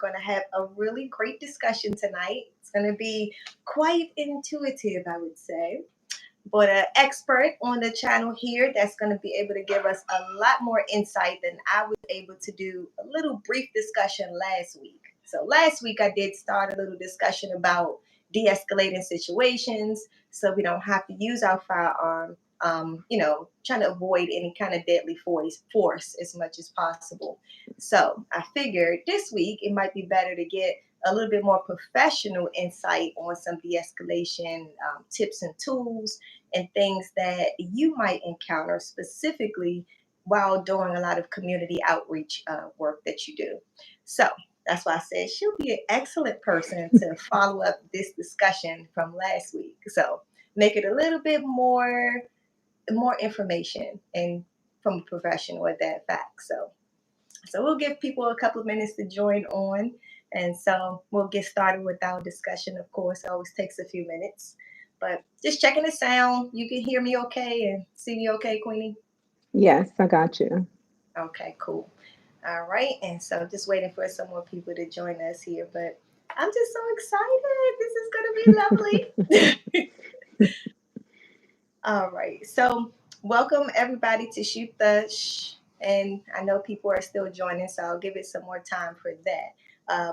going to have a really great discussion tonight. It's going to be quite intuitive, I would say, but an expert on the channel here that's going to be able to give us a lot more insight than I was able to do a little brief discussion last week. So last week I did start a little discussion about de-escalating situations so we don't have to use our firearm, trying to avoid any kind of deadly force as much as possible. So I figured this week it might be better to get a little bit more professional insight on some de-escalation tips and tools and things that you might encounter specifically while doing a lot of community outreach work that you do. So that's why I said she'll be an excellent person to follow up this discussion from last week. So make it a little bit more information and from a professional at that fact. So we'll give people a couple of minutes to join on. And so we'll get started with our discussion. Of course, it always takes a few minutes. But just checking the sound. You can hear me okay and see me okay, Queenie? Yes, I got you. Okay, cool. All right. And so just waiting for some more people to join us here. But I'm just so excited. This is going to be lovely. All right. So welcome everybody to Shoot the Shh. And I know people are still joining, so I'll give it some more time for that.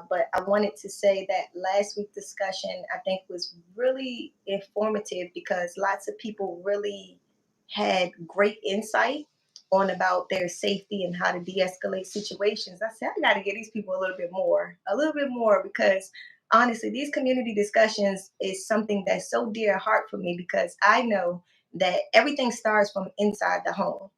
But I wanted to say that last week's discussion, I think, was really informative because lots of people really had great insight on about their safety and how to de-escalate situations. I said, I got to get these people a little bit more, because honestly, these community discussions is something that's so dear at heart for me because I know that everything starts from inside the home.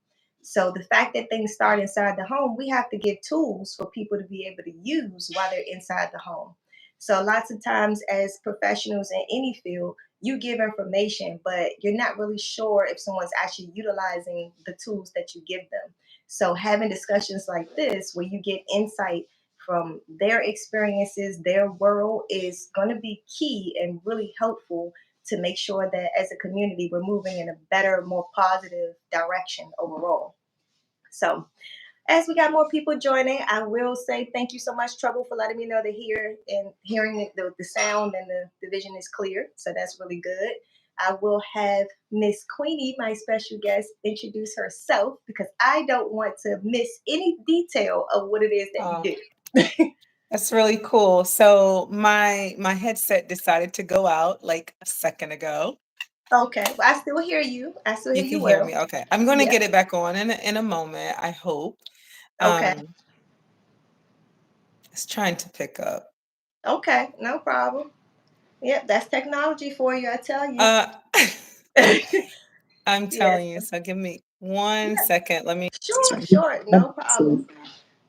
So the fact that things start inside the home, we have to give tools for people to be able to use while they're inside the home. So lots of times as professionals in any field, you give information, but you're not really sure if someone's actually utilizing the tools that you give them. So having discussions like this, where you get insight from their experiences, their world, is going to be key and really helpful to make sure that as a community, we're moving in a better, more positive direction overall. So as we got more people joining, I will say thank you so much, Trouble, for letting me know that here and hearing the sound and the vision is clear. So that's really good. I will have Miss Queeny, my special guest, introduce herself because I don't want to miss any detail of what it is that Oh, you do. that's really cool. So my headset decided to go out like a second ago. Okay, well, I still hear you. I still hear You can you hear well. me. Okay. I'm going to Yeah. get it back on in a moment, I hope. Okay. Um, it's trying to pick up. Okay. No problem. Yep, that's technology for you. I tell you. Uh, I'm Yes. telling you. So give me one Yeah. second. Let me. Sure. No problem.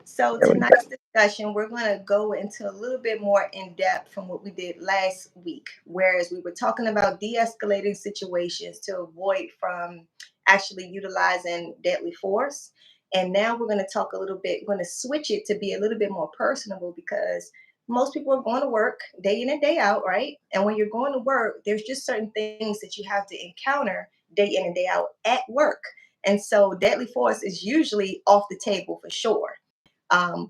So There we go. tonight's discussion, we're going to go into a little bit more in depth from what we did last week, whereas we were talking about de-escalating situations to avoid from actually utilizing deadly force. And now we're going to talk a little bit, we're going to switch it to be a little bit more personable because most people are going to work day in and day out, right? And when you're going to work, there's just certain things that you have to encounter day in and day out at work. And so deadly force is usually off the table for sure.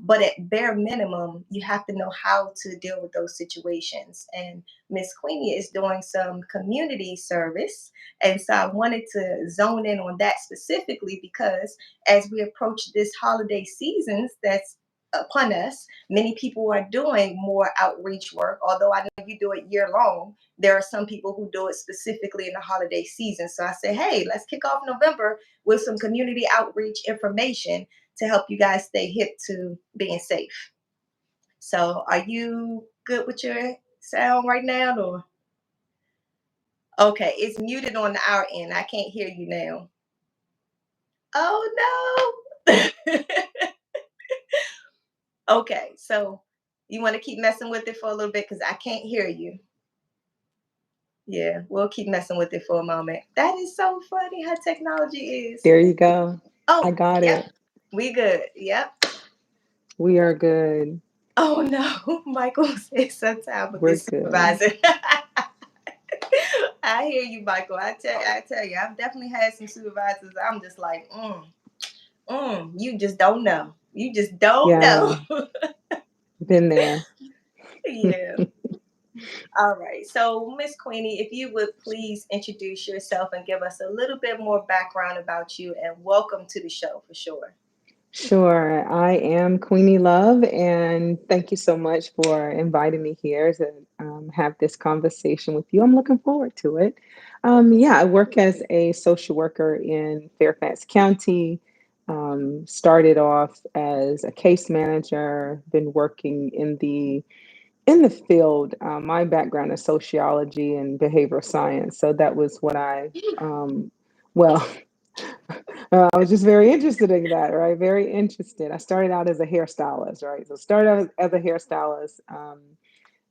But at bare minimum, you have to know how to deal with those situations. And Miss Queenie is doing some community service. And so I wanted to zone in on that specifically because as we approach this holiday seasons that's upon us, many people are doing more outreach work. Although I know you do it year long, there are some people who do it specifically in the holiday season. So I say, hey, let's kick off November with some community outreach information to help you guys stay hip to being safe. So, are you good with your sound right now? Or okay, it's muted on our end. I can't hear you now. Oh no. Okay, so you want to keep messing with it for a little bit because I can't hear you. Yeah, we'll keep messing with it for a moment. That is so funny how technology is. There you go. I Oh, got yep, it. we good. Yep. We are good. Oh no, Michael said sometime with We're this good. supervisor. I hear you, Michael. I tell you, I've definitely had some supervisors. I'm just like, you just don't know. You just don't Yeah. know. Been there. Yeah. All right. So, Miss Queenie, if you would please introduce yourself and give us a little bit more background about you, and welcome to the show for sure. Sure. I am Queenie Love, and thank you so much for inviting me here to have this conversation with you. I'm looking forward to it. Yeah, I work as a social worker in Fairfax County. Started off as a case manager, been working in the field. My background is sociology and behavioral science, so that was what well, I was just very interested in that, right? Very interested. I started out as a hairstylist, right? So started out as a hairstylist.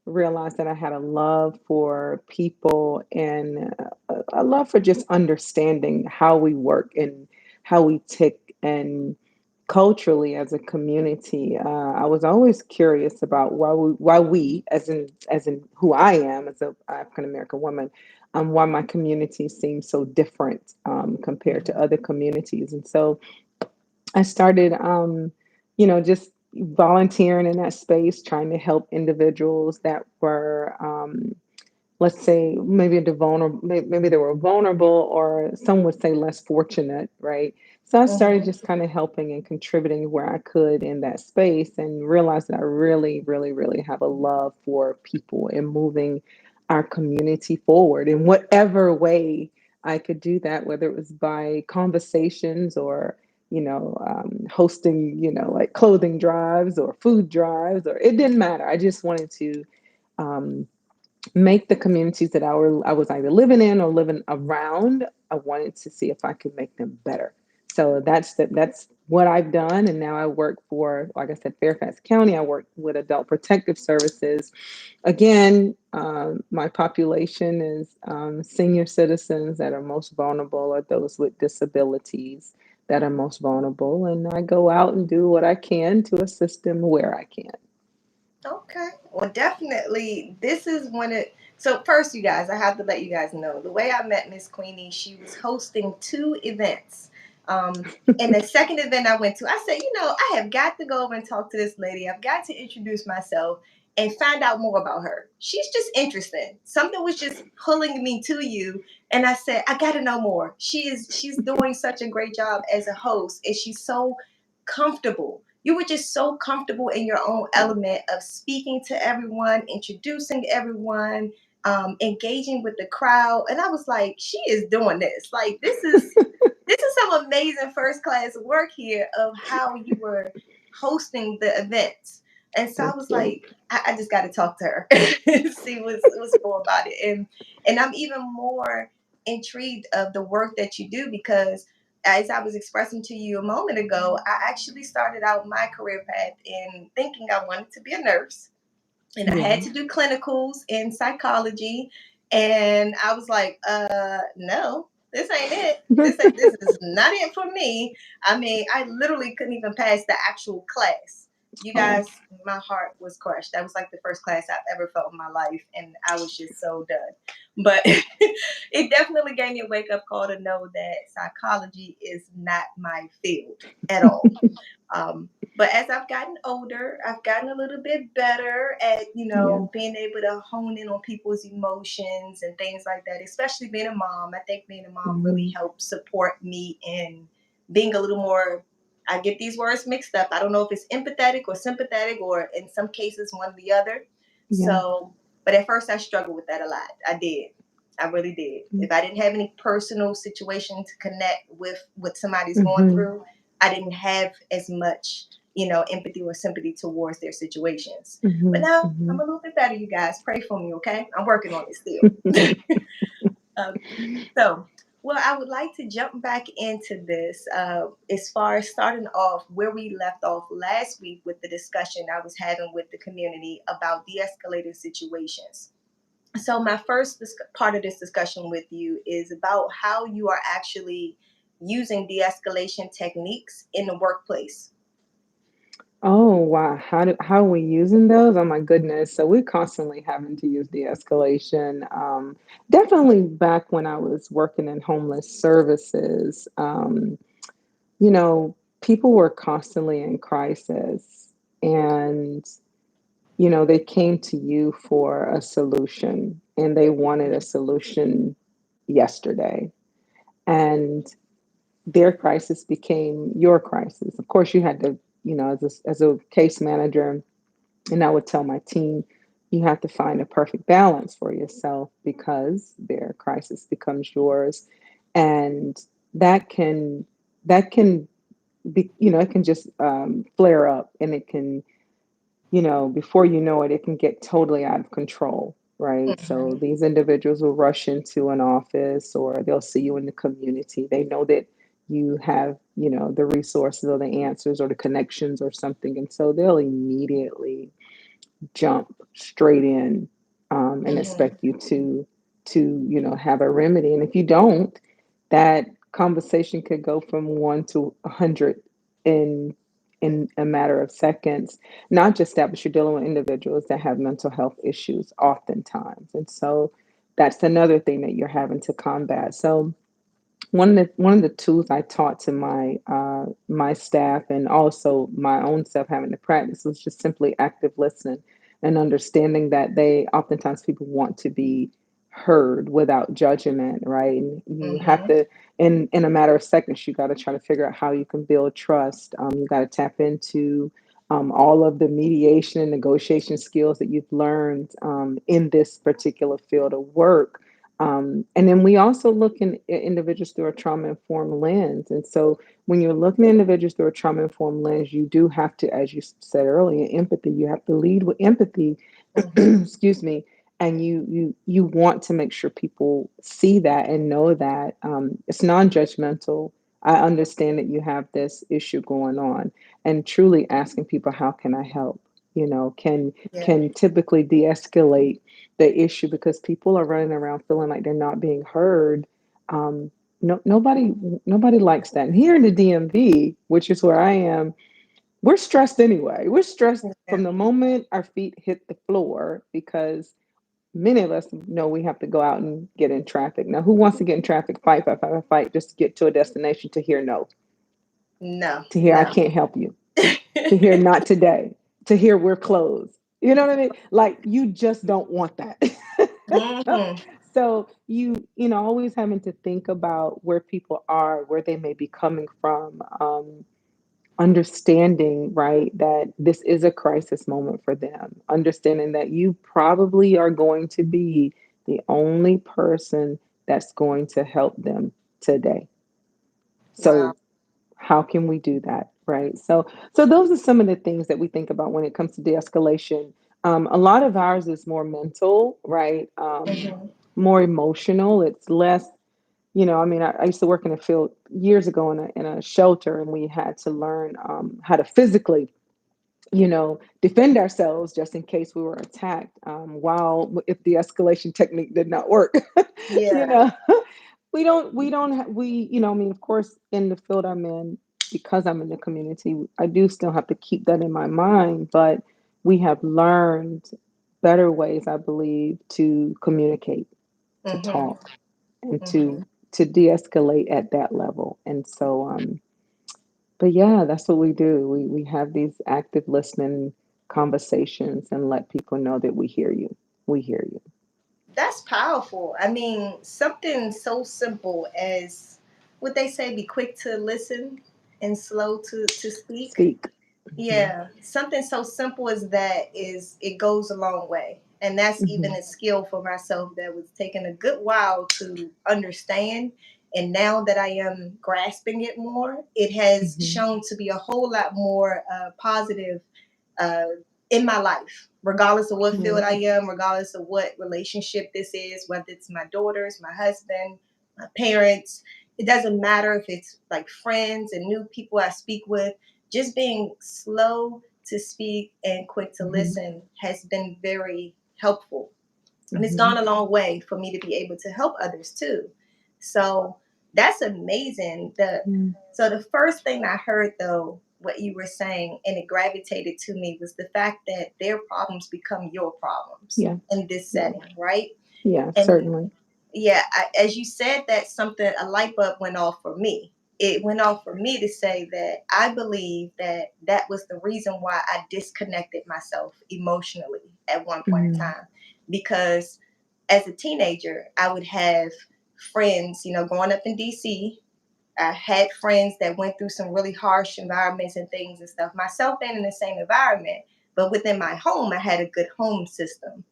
Realized that I had a love for people and a love for just understanding how we work and how we tick and culturally as a community. I was always curious about why we as in who I am as a African American woman, why my community seems so different compared to other communities, and so I started, just volunteering in that space, trying to help individuals that were, let's say, maybe they were vulnerable, or some would say less fortunate, right? So I started Hmm. just kind of helping and contributing where I could in that space, and realized that I really, really, really have a love for people and moving our community forward in whatever way I could do that, whether it was by conversations or hosting, like clothing drives or food drives, or it didn't matter. I just wanted to um, make the communities that I was either living in or living around. I wanted to see if I could make them better. So that's what I've done. And now I work for, like I said, Fairfax County. I work with Adult Protective Services. Again, my population is senior citizens that are most vulnerable, or those with disabilities that are most vulnerable. And I go out and do what I can to assist them where I can. Okay. Well, definitely, this is one of. So, first, you guys, I have to let you guys know the way I met Miss Queenie, she was hosting two events. And the second event I went to, I said, I have got to go over and talk to this lady. I've got to introduce myself and find out more about her. She's just interesting. Something was just pulling me to you. And I said, I got to know more. She's doing such a great job as a host, and she's so comfortable. You were just so comfortable in your own element of speaking to everyone, introducing everyone, engaging with the crowd. And I was like, she is doing this. Like, this is some amazing first class work here of how you were hosting the events. And so I Thank was you. like, I just got to talk to her, see what's more about it. And I'm even more intrigued of the work that you do, because as I was expressing to you a moment ago, I actually started out my career path in thinking I wanted to be a nurse, and I had Yeah. to do clinicals in psychology. And I was like, no, this ain't it. This is not it for me. I mean, I literally couldn't even pass the actual class. You Oh, guys, my heart was crushed. That was like the first class I've ever felt in my life, and I was just so done. But it definitely gave me a wake up call to know that psychology is not my field at all. But as I've gotten older, I've gotten a little bit better at, yeah. being able to hone in on people's emotions and things like that, especially being a mom. I think being a mom really Hmm. helped support me in being a little more, I get these words mixed up. I don't know if it's empathetic or sympathetic, or in some cases, one or the other. Yeah. So, but at first I struggled with that a lot. I did. I really did. If I didn't have any personal situation to connect with what somebody's going Hmm. through, I didn't have as much, empathy or sympathy towards their situations. But Hmm. now Hmm. I'm a little bit better, you guys. Pray for me, okay? I'm working on it still. um, so, well, I would like to jump back into this as far as starting off where we left off last week with the discussion I was having with the community about de escalating situations. So, my first part of this discussion with you is about how you are actually using de escalation techniques in the workplace. Oh wow, how are we using those? Oh my goodness. So we're constantly having to use de-escalation. Definitely back when I was working in homeless services, you know, people were constantly in crisis. And they came to you for a solution and they wanted a solution yesterday. And their crisis became your crisis. Of course, you had to, as a case manager, and I would tell my team, you have to find a perfect balance for yourself because their crisis becomes yours. And that can, that can be, it can just flare up, and it can, before you know it, it can get totally out of control, right? So Mhm. these individuals will rush into an office or they'll see you in the community. They know that you have, the resources or the answers or the connections or something. And so they'll immediately jump straight in, and Mhm. expect you to have a remedy. And if you don't, that conversation could go from 1 to 100 in a matter of seconds. Not just that, but you're dealing with individuals that have mental health issues oftentimes, and so that's another thing that you're having to combat. So one of the tools I taught to my staff and also my own self having to practice was just simply active listening and understanding that they oftentimes people want to be heard without judgment, right? And you have Mhm. to in a matter of seconds you got to try to figure out how you can build trust. You got to tap into all of the mediation and negotiation skills that you've learned in this particular field of work, and then we also look at individuals through a trauma informed lens. And so when you're looking at individuals through a trauma informed lens, you do have to, as you said earlier, empathy. You have to lead with empathy, Mhm. excuse me. And you want to make sure people see that and know that it's non-judgmental. I understand that you have this issue going on, and truly asking people, how can I help? Can Yeah. can typically de-escalate the issue because people are running around feeling like they're not being heard. Um, no, nobody likes that. And here in the DMV, which is where I am, we're stressed anyway. We're stressed Yeah. from the moment our feet hit the floor because many of us know we have to go out and get in traffic. Now, who wants to get in traffic, fight, fight, fight, fight, fight, just to get to a destination to hear no, No. to hear I No. can't help you, to hear not today, to hear we're closed. You know what I mean? Like you just don't want that. Mhm. So always having to think about where people are, where they may be coming from, understanding, right, that this is a crisis moment for them, understanding that you probably are going to be the only person that's going to help them today. Wow. So how can we do that, right? So those are some of the things that we think about when it comes to de-escalation. A lot of ours is more mental, right? Mhm. More emotional. It's less, I mean, I used to work in a field years ago in a shelter, and we had to learn how to physically, defend ourselves just in case we were attacked. While if the escalation technique did not work, you Yeah. know, I mean, of course, in the field I'm in, because I'm in the community, I do still have to keep that in my mind, but we have learned better ways, I believe, to communicate, to Mhm. talk, and to Mhm. to de-escalate at that level. And so but yeah, that's what we do. We have these active listening conversations and let people know that we hear you. We hear you. That's powerful. I mean, something so simple as what they say: be quick to listen and slow to speak. Speak. Hmm. Yeah, something so simple as that is it goes a long way. And that's even Hmm. a skill for myself that was taking a good while to understand. And now that I am grasping it more, it has Hmm. shown to be a whole lot more positive uh, in my life, regardless of what Yeah. field I am, regardless of what relationship this is, whether it's my daughters, my husband, my parents. It doesn't matter if it's like friends and new people I speak with. Just being slow to speak and quick to Hmm. listen has been very helpful. And it's Hmm. gone a long way for me to be able to help others too. So that's amazing. Yeah. So the first thing I heard though, what you were saying, and it gravitated to me was the fact that their problems become your problems Yeah. in this Yeah. setting, right? Yeah. And Certainly. yeah, as you said that, something, a light bulb went off for me. it went off for me to say that I believe that that was the reason why I disconnected myself emotionally at one point in Mm, time. Because as a teenager, I would have friends, growing up in DC. I had friends that went through some really harsh environments and things and stuff. Myself being in the same environment, but within my home, I had a good home system.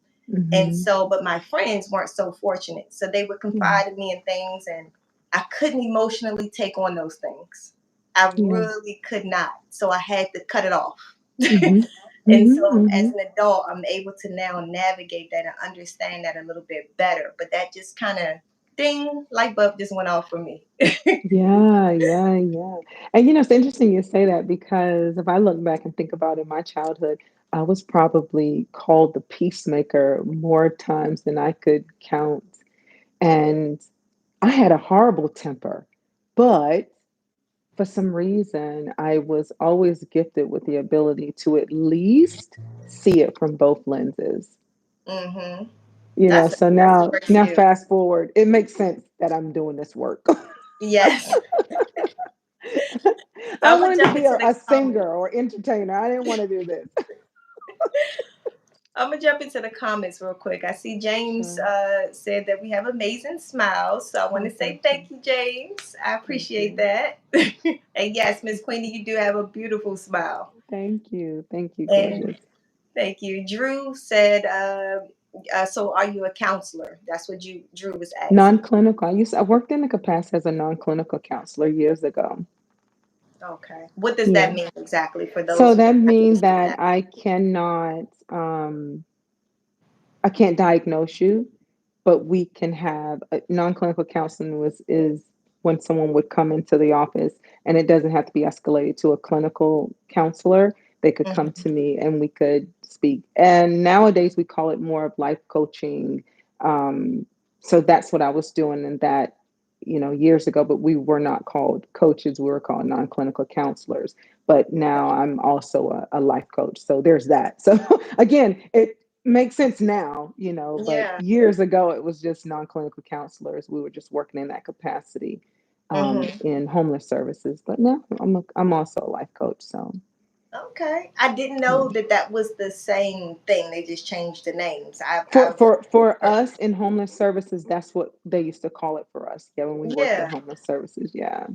And mhm. so, but my friends weren't so fortunate. So they would Yeah, confide in me in things, and I couldn't emotionally take on those things. I yeah. really could not. So I had to cut it off. Mhm. And Mhm, so as mhm. an adult, I'm able to now navigate that and understand that a little bit better. But that just kind of ding, light bulb just went off for me. Yeah, yeah, yeah. And it's interesting you say that because if I look back and think about in my childhood, I was probably called the peacemaker more times than I could count. And I had a horrible temper, but for some reason, I was always gifted with the ability to at least see it from both lenses. Hmm. So That's a now great now skill. fast forward, it makes sense that I'm doing this work. Yes. So I I'm gonna wanted to jump be into the a comments. singer or entertainer. I didn't want to do this. I'm gonna jump into the comments real quick. I see James Sure. said that we have amazing smiles, so I want Oh, to say thank you. thank you, James. I Thank appreciate you. that. And yes, Miss Queenie, you do have a beautiful smile. Thank you. Thank you, And gorgeous. thank you. Drew said, "So are you a counselor?" That's what Drew was asking. Non-clinical. I worked in the capacity as a non-clinical counselor years ago. Okay, what does that Yeah. mean exactly for So those who that may not means understand that that? I can't diagnose you, but we can have non-clinical counseling was is when someone would come into the office and it doesn't have to be escalated to a clinical counselor. They could come Hmm. to me and we could speak. And nowadays we call it more of life coaching. So that's what I was doing in that, years ago, but we were not called coaches. We were called non-clinical counselors. But now I'm also a life coach. So there's that. So again, it makes sense now, but Yeah. years ago it was just non-clinical counselors. We were just working in that capacity Hmm. in homeless services. But now I'm also a life coach. So Okay. I didn't yeah, know that that was the same thing. They just changed the names. for I for for us in homeless services, that's what they used to call it for us. Yeah, when we worked in Yeah. homeless services. Yeah.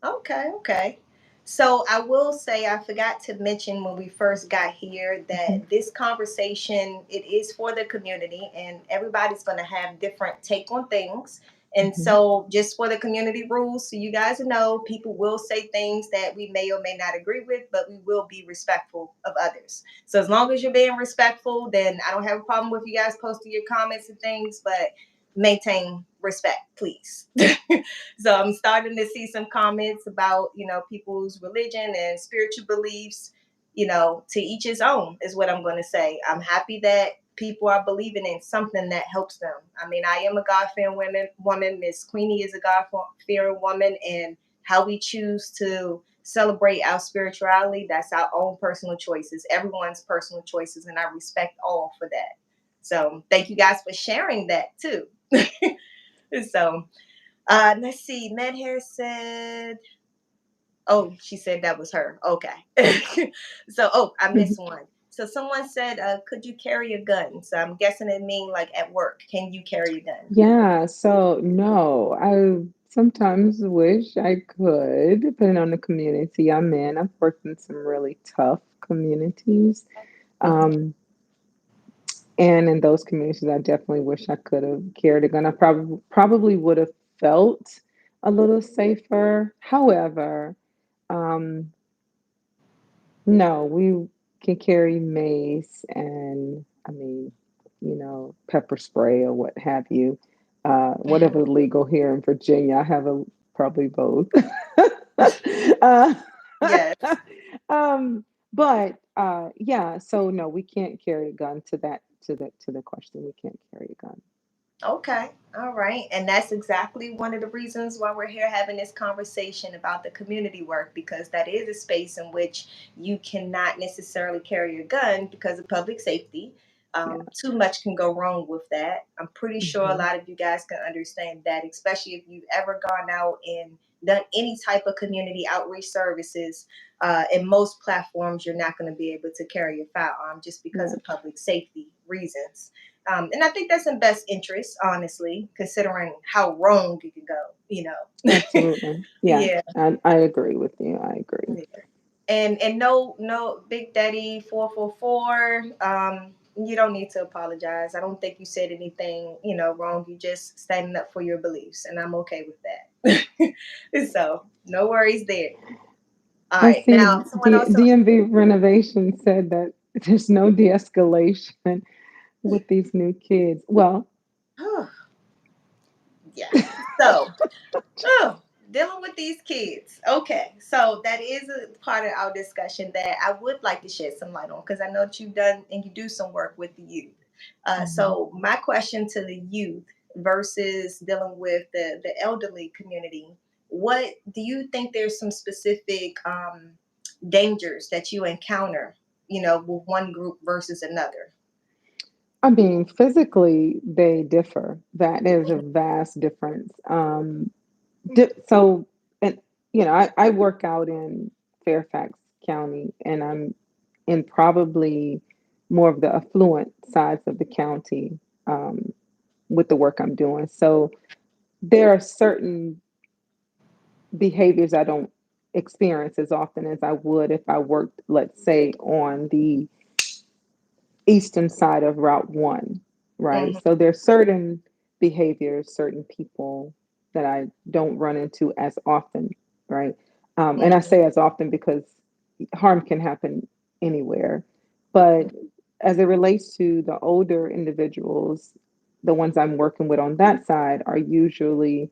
Okay, okay. So I will say I forgot to mention when we first got here Hmm. that this conversation it is for the community and everybody's going to have different take on things. And Hmm. so just for the community rules, so you guys know, people will say things that we may or may not agree with, but we will be respectful of others. So as long as you're being respectful, then I don't have a problem with you guys posting your comments and things, but maintain respect, please. So I'm starting to see some comments about, people's religion and spiritual beliefs. To each his own is what I'm going to say. I'm happy that people are believing in something that helps them. I mean, I am a God-fearing woman. Miss Queenie is a God-fearing woman, and how we choose to celebrate our spirituality, that's our own personal choices, everyone's personal choices, and I respect all for that. So thank you guys for sharing that too. So let's see. Medhair said, "Oh, she said that was her." Okay. So, I missed one. So someone said, "Could you carry a gun?" So I'm guessing it mean like at work. Can you carry a gun? Yeah, so no, I sometimes wish I could, depending on the community I'm in. I've worked in some really tough communities. Hmm. Um, and in those communities, I definitely wish I could have carried a gun. I probably would have felt a little safer. However, um, no, we can carry mace and I mean, pepper spray or what have you. Whatever Hmm. legal here in Virginia, I have probably both. uh, Yes. but yeah, so no, we can't carry a gun to the question. We can't carry a gun. Okay. All right. And that's exactly one of the reasons why we're here having this conversation about the community work, because that is a space in which you cannot necessarily carry a gun because of public safety. Yeah. Too much can go wrong with that. I'm pretty sure a Hmm. lot of you guys can understand that, especially if you've ever gone out and done any type of community outreach services, in most platforms, you're not going to be able to carry a firearm just because Right. of public safety reasons. And I think that's in best interest, honestly, considering how wrong it can go, you know. Absolutely. Yeah. Yeah. I agree with you. I agree. Yeah. And no Big Daddy 444. You don't need to apologize. I don't think you said anything, wrong. You just standing up for your beliefs, and I'm okay with that. So no worries there. All I right, now see someone else. DMV renovation said that there's no de-escalation with these new kids. Well, Yeah. So Oh, dealing with these kids. Okay, so that is a part of our discussion that I would like to shed some light on because I know that you've done and you do some work with the youth. mhm. So my question to the youth versus dealing with the elderly community, what do you think there's some specific dangers that you encounter, with one group versus another? I mean, physically they differ. That is a vast difference. So, and I work out in Fairfax County, and I'm in probably more of the affluent sides of the county, with the work I'm doing. So there are certain behaviors I don't experience as often as I would if I worked, let's say, on the eastern side of Route 1, right? Mm-hmm, So there's certain behaviors, certain people that I don't run into as often, right? And I mm-hmm, say as often because harm can happen anywhere. But as it relates to the older individuals, the ones I'm working with on that side are usually,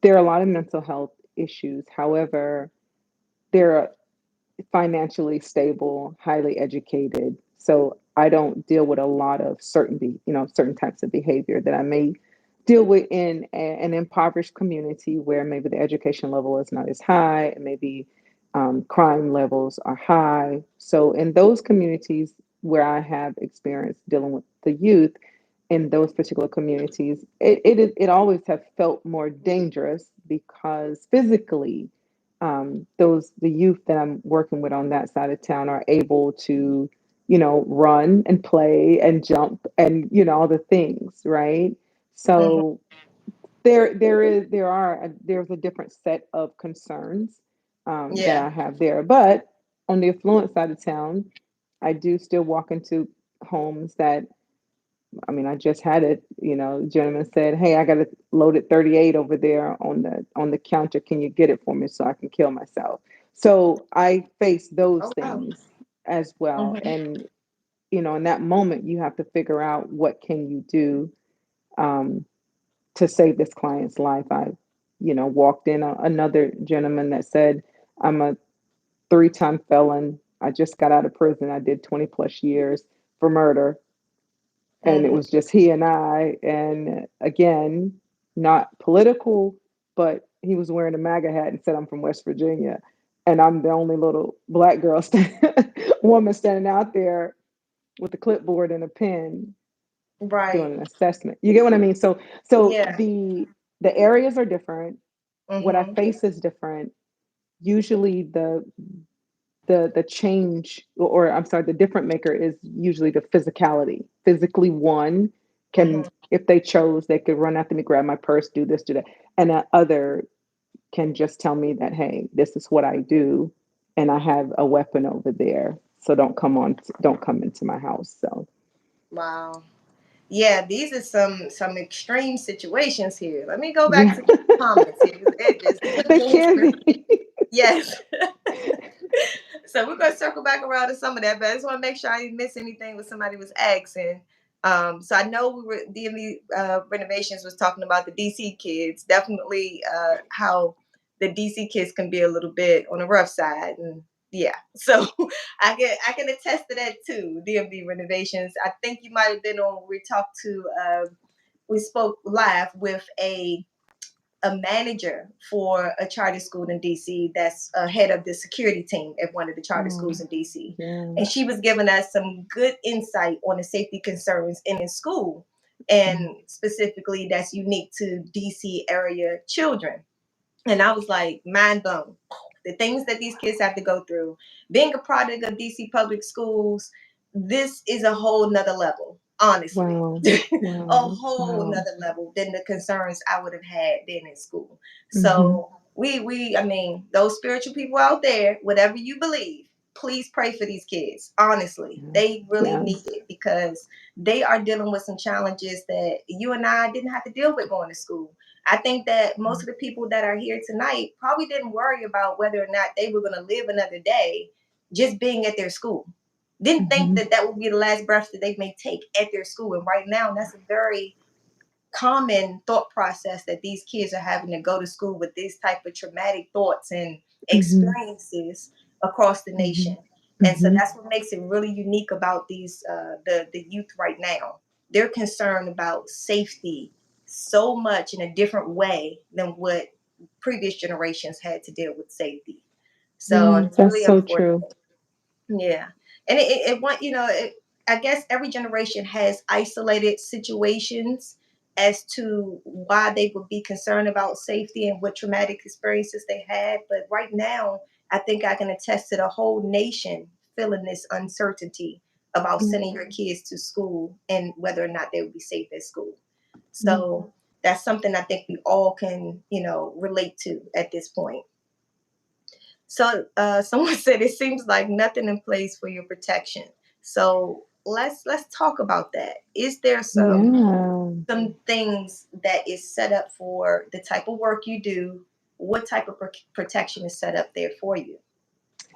there are a lot of mental health issues. However, they're financially stable, highly educated. So I don't deal with a lot of certain types of behavior that I may deal with in an impoverished community where maybe the education level is not as high and maybe crime levels are high. So in those communities where I have experience dealing with the youth in those particular communities, it always have felt more dangerous because physically the youth that I'm working with on that side of town are able to, run and play and jump and all the things, right? mm-hmm. So there's a different set of concerns that Yeah. I have there. But on the affluent side of town, I do still walk into homes that, I mean, I just had it. Gentleman said, "Hey, I got a loaded 38 over there on the counter. Can you get it for me so I can kill myself?" So I face those Oh, wow. things as well, Mm-hmm. and in that moment, you have to figure out what can you do um, to save this client's life. I, walked in another gentleman that said, "I'm a three-time felon. I just got out of prison. I did 20 plus years for murder." And it Mm-hmm. was just he and I. And again, not political, but he was wearing a MAGA hat and said, "I'm from West Virginia." And I'm the only little black girl, woman standing out there with a clipboard and a pen doing Right. an assessment. You get what I mean? So Yeah. the areas are different. What I Mm-hmm. face is different. Usually the change, or I'm sorry, the different maker is usually the physicality. Physically, one can, Mm-hmm. if they chose, they could run after me, grab my purse, do this, do that, and the other can just tell me that, hey, this is what I do, and I have a weapon over there, so don't come into my house. So Wow. Yeah, these are some extreme situations here. Let me go back yeah, to the comments here because it just took they me can through. be. Yes. So we're gonna circle back around to some of that, but I just want to make sure I didn't miss anything what somebody was asking. So I know we were DMV renovations was talking about the DC kids. Definitely how the DC kids can be a little bit on the rough side, and yeah. So I can attest to that too. DMV renovations. I think you might have been on. We talked to. We spoke live with a manager for a charter school in DC that's head of the security team at one of the charter Oh, schools in DC. yeah. And she was giving us some good insight on the safety concerns in the school, and Mm, specifically that's unique to DC area children. And I was like, mind blown. The things that these kids have to go through. Being a product of DC public schools, this is a whole nother level, honestly. Wow. A Wow. whole Wow. nother level than the concerns I would have had being in school. Hmm. So I mean, those spiritual people out there, whatever you believe, please pray for these kids. Honestly, Yes. they really need Yes. it because they are dealing with some challenges that you and I didn't have to deal with going to school. I think that most of the people that are here tonight probably didn't worry about whether or not they were going to live another day just being at their school. Didn't think Hmm. that that would be the last breath that they may take at their school. And right now, that's a very common thought process that these kids are having to go to school with these type of traumatic thoughts and Hmm. experiences across the Hmm. nation. And so Hmm. that's what makes it really unique about these the youth right now. They're concerned about safety so much in a different way than what previous generations had to deal with safety. So Yeah, it's that's really so unfortunate. true. Yeah, and it want I guess every generation has isolated situations as to why they would be concerned about safety and what traumatic experiences they had. But right now, I think I can attest to the whole nation feeling this uncertainty about Yeah. sending your kids to school and whether or not they would be safe at school. Yeah. So that's something I think we all can, relate to at this point. So someone said it seems like nothing in place for your protection. So let's talk about that. Is there Yeah. some things that is set up for the type of work you do? What type of protection is set up there for you?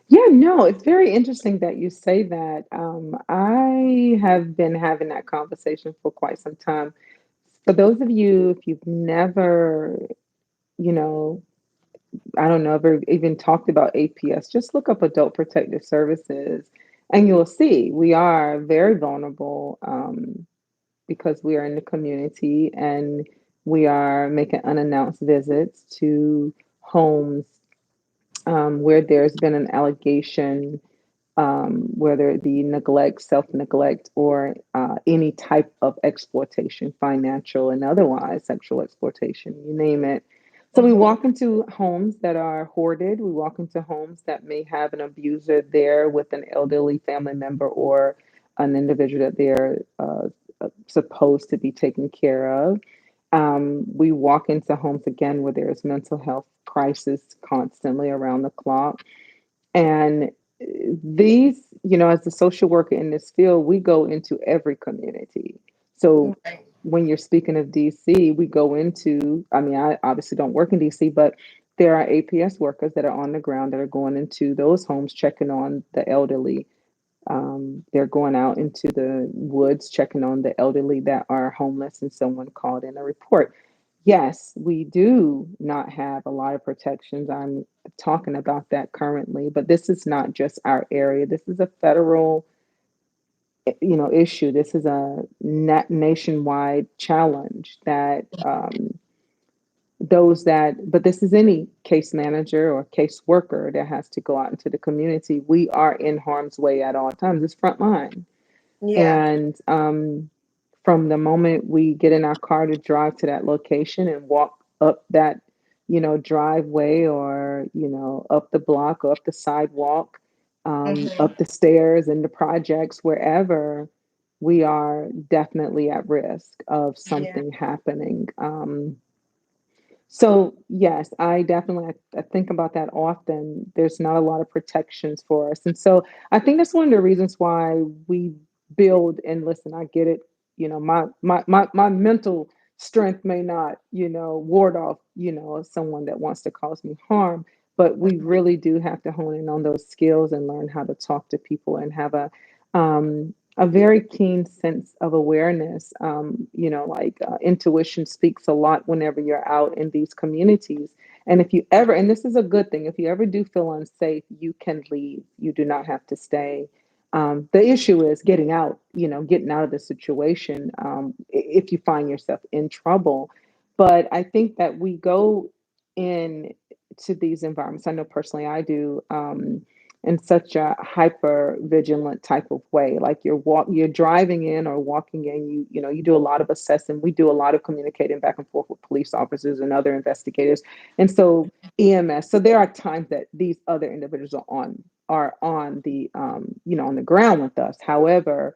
Yeah, no, it's very interesting that you say that. I have been having that conversation for quite some time. For those of you, if you've never, you know, I don't know, ever even talked about APS, just look up Adult Protective Services and you'll see we are very vulnerable because we are in the community and we are making unannounced visits to homes where there's been an allegation, whether it be neglect, self neglect, or any type of exploitation, financial and otherwise, sexual exploitation, you name it. So we Mm-hmm. walk into homes that are hoarded. We walk into homes that may have an abuser there with an elderly family member or an individual that they're supposed to be taken care of. We walk into homes again where there's mental health crisis constantly around the clock. And these, as a social worker in this field, we go into every community. So Right. when you're speaking of DC, we go into, I mean, I obviously don't work in DC, but there are APS workers that are on the ground that are going into those homes, checking on the elderly. They're going out into the woods, checking on the elderly that are homeless, and someone called in a report. Yes, we do not have a lot of protections. I'm talking about that currently, but this is not just our area. This is a federal, issue. This is a nationwide challenge that but this is any case manager or case worker that has to go out into the community. We are in harm's way at all times. It's frontline. Yeah. And from the moment we get in our car to drive to that location and walk up that, driveway or, up the block or up the sidewalk, Mm-hmm. up the stairs in the projects, wherever, we are definitely at risk of Yeah. something happening. So yes, I think about that often. There's not a lot of protections for us, and so I think that's one of the reasons why we build. And listen, I get it. My mental strength may not ward off someone that wants to cause me harm, but we Mm-hmm. really do have to hone in on those skills and learn how to talk to people and have a very keen sense of awareness. Like intuition speaks a lot whenever you're out in these communities. And if you ever, and this is a good thing, if you ever do feel unsafe, you can leave. You do not have to stay. The issue is getting out, getting out of the situation if you find yourself in trouble. But I think that we go in to these environments. I know personally I do. in such a hyper vigilant type of way. Like you're driving in or walking in, you do a lot of assessing. We do a lot of communicating back and forth with police officers and other investigators. And so EMS, so there are times that these other individuals are on the on the ground with us. However,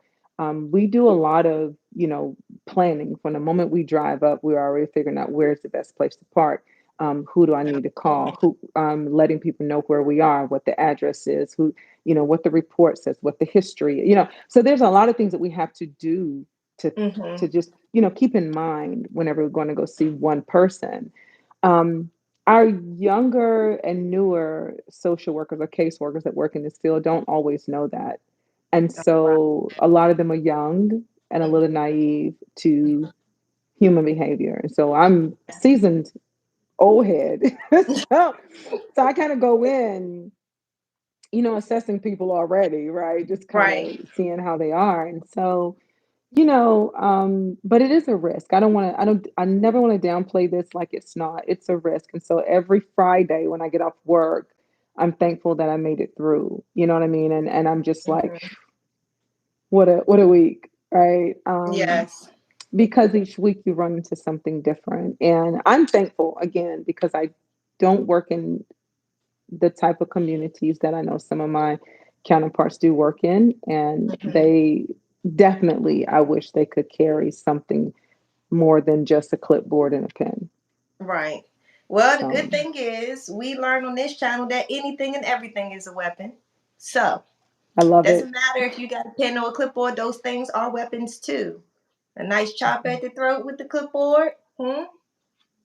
we do a lot of planning. From the moment we drive up, we're already figuring out where's the best place to park. Who do I need to call? Who letting people know where we are, what the address is, who what the report says, what the history. So there's a lot of things that we have to do to Mm-hmm. just keep in mind whenever we're going to go see one person. Um, our younger and newer social workers or caseworkers that work in this field don't always know that. And Right. so a lot of them are young and a little naive to human behavior. And so I'm seasoned old head. so, so I kind of go in, assessing people already, right? Just kind Right. of seeing how they are. And so, but it is a risk. I never want to downplay this like it's not. It's a risk. And so every Friday when I get off work, I'm thankful that I made it through. You know what I mean? And I'm just like, Mhm. what a week, right? Yes. Because each week you run into something different. And I'm thankful again because I don't work in the type of communities that I know some of my counterparts do work in. And Mhm. they definitely, I wish they could carry something more than just a clipboard and a pen. Right. Well, the So good thing is we learn on this channel that anything and everything is a weapon. So I love doesn't it. matter if you got a pen or a clipboard; those things are weapons too. A nice chop at the throat with the clipboard. Hmm?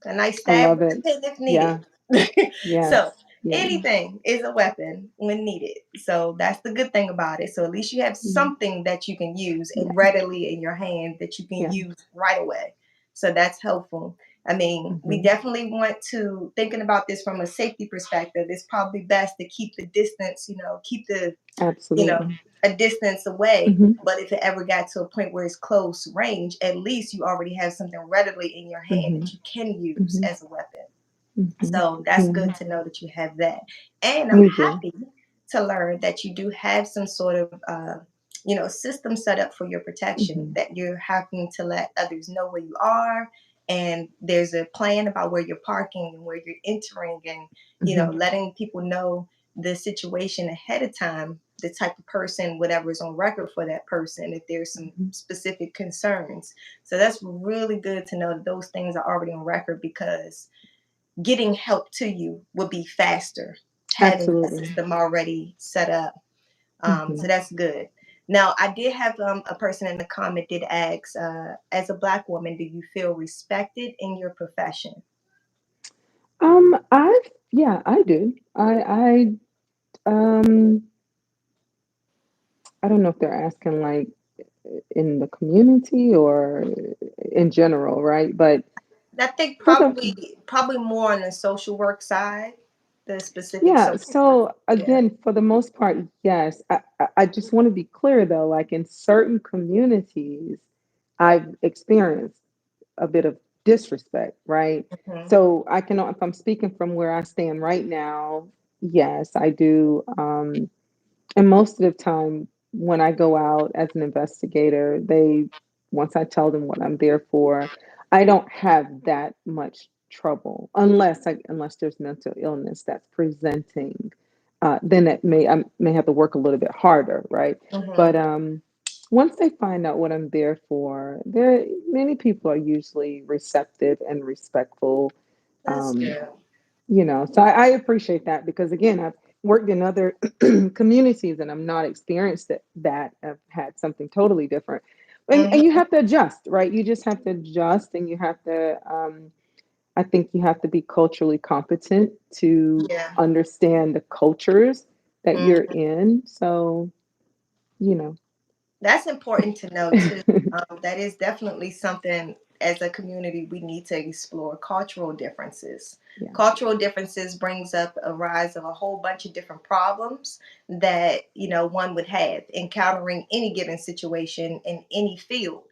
A nice I stab love with the it. pen if needed. Yeah. Yes. So Yeah. anything is a weapon when needed. So that's the good thing about it. So at least you have Mm. something that you can use and Yeah. readily in your hand that you can Yeah. use right away. So that's helpful. I mean, we Hmm. definitely want to thinking about this from a safety perspective. It's probably best to keep the distance, keep the you know, Absolutely. a distance away. Hmm. But if it ever got to a point where it's close range, at least you already have something readily in your hand Hmm. that you can use Hmm. as a weapon. Hmm. So that's Yeah. good to know that you have that. And I'm We do. happy to learn that you do have some sort of, system set up for your protection, Hmm. that you're having to let others know where you are. And there's a plan about where you're parking and where you're entering and, Hmm. letting people know the situation ahead of time, the type of person, whatever is on record for that person, if there's some Hmm. specific concerns. So that's really good to know that those things are already on record because getting help to you would be faster having a Absolutely. system already set up. So Hmm. that's good. Now, I did have a person in the comment did ask, as a Black woman, do you feel respected in your profession? I yeah, I do. Um, I don't know if they're asking like in the community or in general, right? But I think for the probably more on the social work side, the specific yeah, social work. so Yeah. again, for the most part, yes. I just want to be clear though, like in certain communities, I've experienced a bit of disrespect, right? Hmm. So I can, if I'm speaking from where I stand right now, yes, I do. And most of the time, when I go out as an investigator, once I tell them what I'm there for, I don't have that much trouble unless there's mental illness that's presenting. Then I may have to work a little bit harder, right? Hmm. But once they find out what I'm there for, there many people are usually receptive and respectful. That's Um, good. so I appreciate that because again, I've worked in other communities and I'm not experienced that. I've had something totally different. And you Hmm. have to adjust, right? You just have to adjust and you have to, I think you have to be culturally competent to Yeah. understand the cultures that you're Mm. in. So, you know, That's important to know too. That is definitely something as a community we need to explore cultural differences. yeah. Cultural differences brings up a rise of a whole bunch of different problems that one would have encountering any given situation in any field.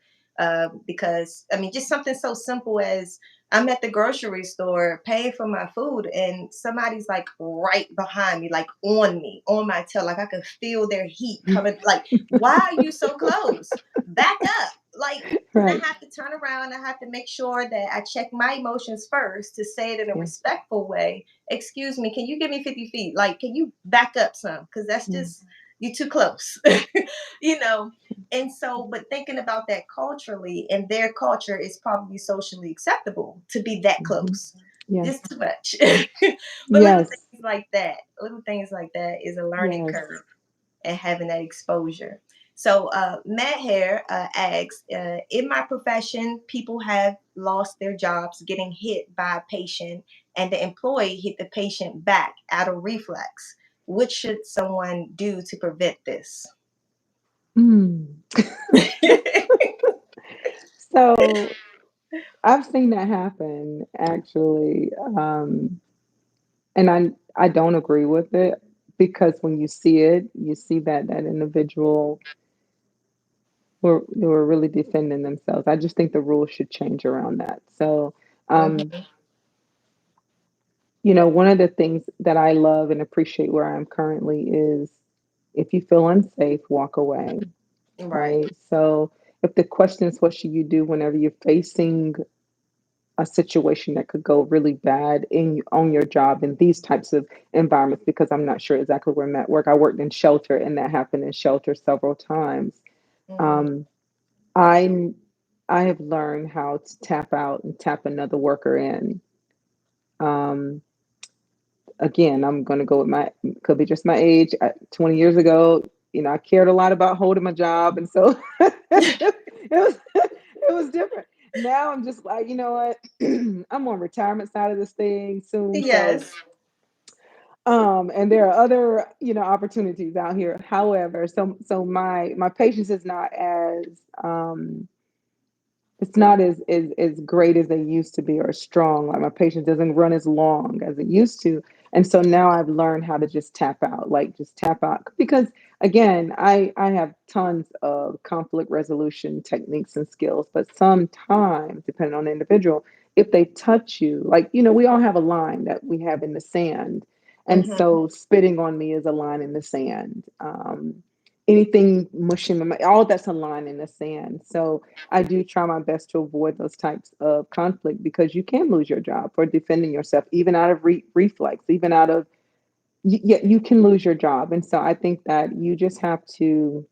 Because I mean, just something so simple as I'm at the grocery store paying for my food, and somebody's like right behind me, like on me, on my tail. Like I could feel their heat coming. Like, why are you so close? Back up. Like, then I Right. have to turn around. I have to make sure that I check my emotions first to say it in a Yeah. respectful way. Excuse me, can you give me 50 feet? Like, can you back up some? Because that's Yeah. just, you too close. you know, and so, but thinking about that culturally, and their culture is probably socially acceptable to be that Mhm. close. Yes. Just too much. But Yes. little things like that is a learning Yes. curve and having that exposure. So, Matt Hare asks, in my profession, people have lost their jobs getting hit by a patient, and the employee hit the patient back out of reflex. What should someone do to prevent this? Mm. So I've seen that happen actually, and I don't agree with it because when you see it, you see that that individual were really defending themselves. I just think the rules should change around that. So, um, Mhm. one of the things that I love and appreciate where I'm currently is if you feel unsafe, walk away, Right. right? So, if the question is what should you do whenever you're facing a situation that could go really bad in on your job in these types of environments, because I'm not sure exactly where I'm at work. I worked in shelter and that happened in shelter several times. Mhm. Um, I I have learned how to tap out and tap another worker in. Um, Again, I'm going to go with my could be just my age. 20 years ago, I cared a lot about holding my job, and so it was different. Now I'm just like, you know what? I'm on retirement side of this thing soon, so Yes. and there are other opportunities out here. However, so my patience is not as it's not as great as they used to be or strong. Like my patience doesn't run as long as it used to. And so now I've learned how to just tap out, like just tap out. Because again, I have tons of conflict resolution techniques and skills, but sometimes, depending on the individual, if they touch you, like, we all have a line that we have in the sand. And Mhm. so spitting on me is a line in the sand. Anything mushing my, all that's a line in the sand. So I do try my best to avoid those types of conflict because you can lose your job for defending yourself, even out of reflex, even out of, yeah, you can lose your job. And so I think that you just have to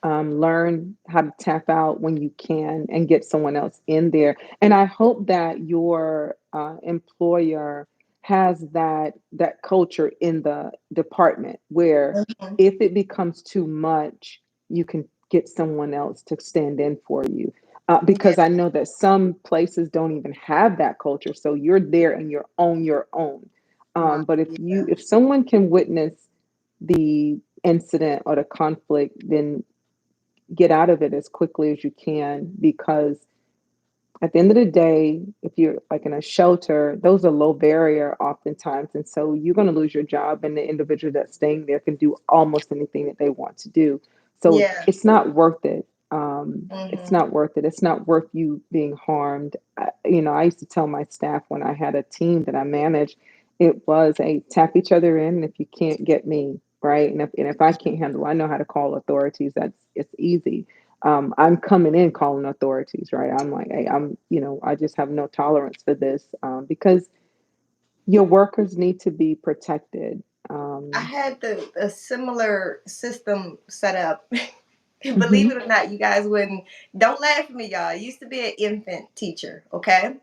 learn how to tap out when you can and get someone else in there. And I hope that your employer has that culture in the department where Mhm. if it becomes too much, you can get someone else to stand in for you. Yeah. Because I know that some places don't even have that culture, so you're there and you're on your own. Wow. But Yeah. if someone can witness the incident or the conflict, then get out of it as quickly as you can, because at the end of the day, if you're like in a shelter, those are low barrier oftentimes. And so you're going to lose your job, and the individual that's staying there can do almost anything that they want to do. So Yeah. it's not worth it. It's Mhm. not worth it. It's not worth you being harmed. I used to tell my staff when I had a team that I managed, it was a tap each other in. If you can't get me, right? And if I can't handle, I know how to call authorities. It's easy. I'm coming in calling authorities, right? I'm like, hey, I just have no tolerance for this, because your workers need to be protected. I Um, had a similar system set up. Believe mhm, it or not, you guys wouldn't. Don't laugh at me, y'all. I used to be an infant teacher, okay?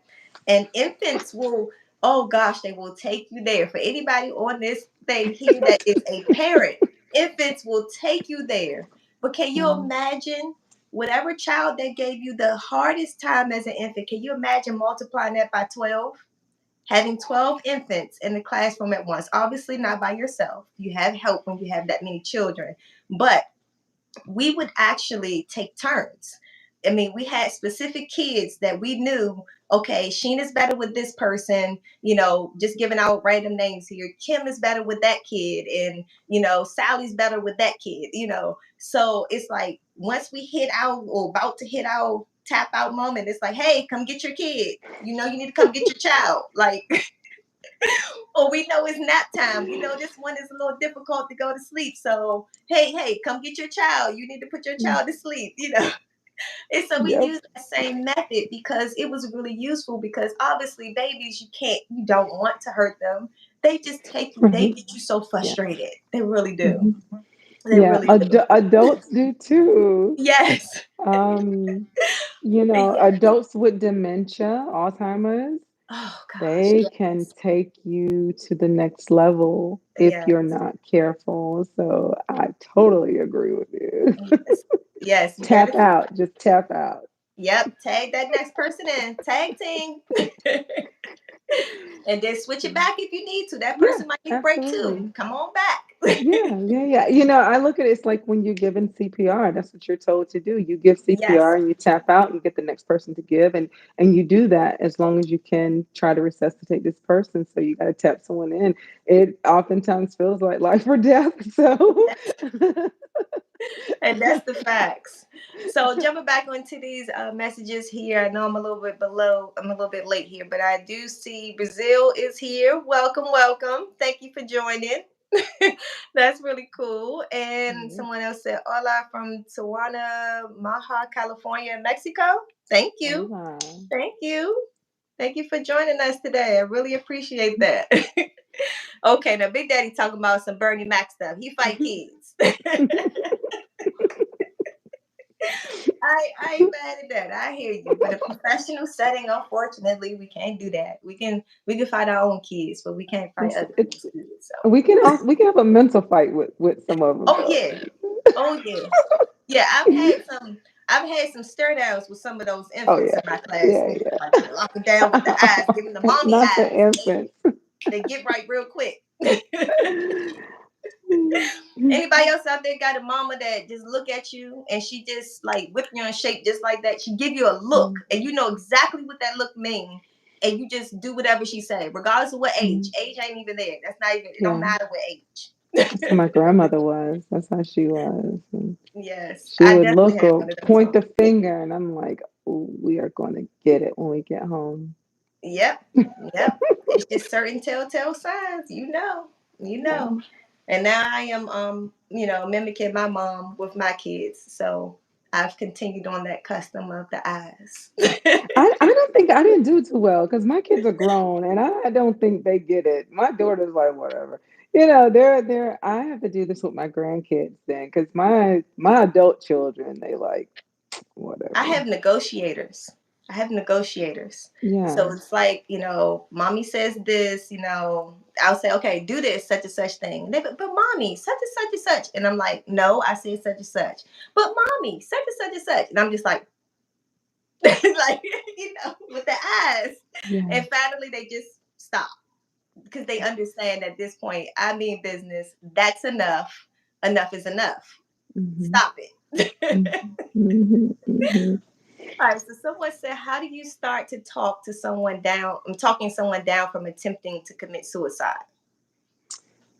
And infants will, oh gosh, they will take you there. For anybody on this thing here that is a parent, infants will take you there. But can you wow. imagine whatever child that gave you the hardest time as an infant? Can you imagine multiplying that by 12? Having 12 infants in the classroom at once, obviously not by yourself. You have help when you have that many children, but we would actually take turns. I mean, we had specific kids that we knew, okay, Sheen is better with this person, just giving out random names here. Kim is better with that kid, and, Sally's better with that kid. So it's like once we hit our, or about to hit our tap out moment. It's like, hey, come get your kid. You need to come get your child. Like, or we know it's nap time. This one is a little difficult to go to sleep. So, hey, come get your child. You need to put your Mm. child to sleep. And so we Yep. use that same method because it was really useful because obviously babies, you don't want to hurt them. They Right. get you so Yeah. frustrated. They really do. Mhm. They Yeah. really do. Adults do too. Yes. Um, Yes. adults with dementia, Alzheimer's, Oh gosh. they can Yes. take you to the next level if Yes. you're not careful. So I totally agree with you. Yes. Yes. You gotta. Tap out, just tap out. Yep. Tag that next person in. Tag team. And then switch it back if you need to. That Yeah, person might need a break too. absolutely. Come on back. Yeah, yeah, yeah. I look at it, it's like when you're given CPR, that's what you're told to do. You give CPR Yes. and you tap out, you get the next person to give, and you do that as long as you can try to resuscitate this person. So you got to tap someone in. It oftentimes feels like life or death. So And that's the facts. So jumping back onto these messages here, I know I'm a little bit below. I'm a little bit late here, but I do see Brazil is here. Welcome, welcome. Thank you for joining. That's really cool. And Right. someone else said, "Hola from Tijuana, Maha, California, Mexico." Thank you, Hola. thank you, thank you for joining us today. I really appreciate that. Okay, now Big Daddy talking about some Bernie Mac stuff. He fight kids. I ain't mad at that. I hear you. But a professional setting, unfortunately, we can't do that. We can fight our own kids, but we can't fight other It's people's kids. So we can have a mental fight with some of them oh though. yeah. Oh yeah. Yeah, I've had some stare downs with some of those Oh infants yeah, in my class, yeah, man. Like yeah. up and down with the eyes, giving the mommy Not the eyes. infants. They get right real quick. Anybody else out there got a mama that just look at you and she just like whip you in shape just like that? She give you a look Mm, and you know exactly what that look mean, and you just do whatever she say, regardless of what age. mm. Age ain't even there. That's not even. It don't Yeah, matter what age. that's how my grandmother was. That's how she was. And Yes, she I would definitely look had or one of those point moments. the finger, and I'm like, "Ooh, we are going to get it when we get home." Yep, yep. It's just certain telltale signs. You Yeah. know. And now I am, mimicking my mom with my kids. So I've continued on that custom of the eyes. I don't think I didn't do too well because my kids are grown, and I don't think they get it. My daughter's like, whatever. They're. I have to do this with my grandkids then, because my adult children, they like I whatever. have negotiators. I have negotiators. So Yeah. it's like, mommy says this, I'll say, okay, do this, such and such thing. And they go, but mommy, such and such and such. And I'm like, no, I said such and such. But mommy, such and such and such. And I'm just like, like, with the eyes. Yeah. And finally they just stop because they understand at this point, I mean business. That's enough. Enough is enough. Hmm. Stop it. Hmm. Hmm. All right. So someone said, how do you start to talk to someone down? I'm talking someone down from attempting to commit suicide.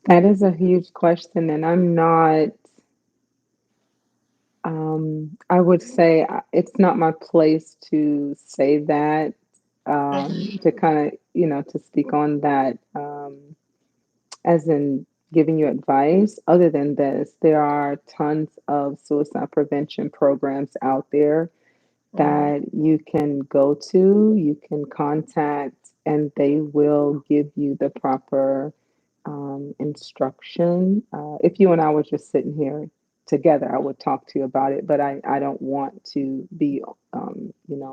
That is a huge question, and I'm not. I would say it's not my place to say that, Mhm. to kind of, to speak on that, as in giving you advice. Other than this, there are tons of suicide prevention programs out there Mhm. that you can go to, you can contact, and they will give you the proper instruction. If you and I were just sitting here together, I would talk to you about it, but I don't want to be,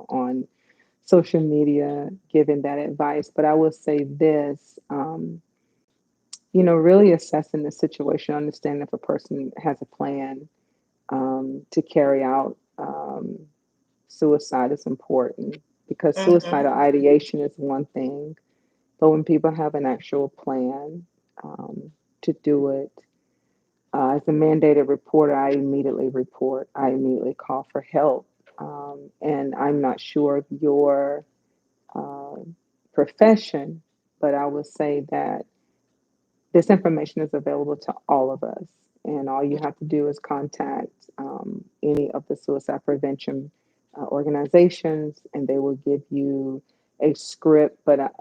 on social media giving that advice. But I will say this, really assessing the situation, understanding if a person has a plan to carry out suicide is important because Mhm. suicidal ideation is one thing, but when people have an actual plan to do it, as a mandated reporter, I immediately report. I immediately call for help. And I'm not sure of your uh, profession, but I would say that this information is available to all of us. And all you have to do is contact any of the suicide prevention organizations, and they will give you a script. But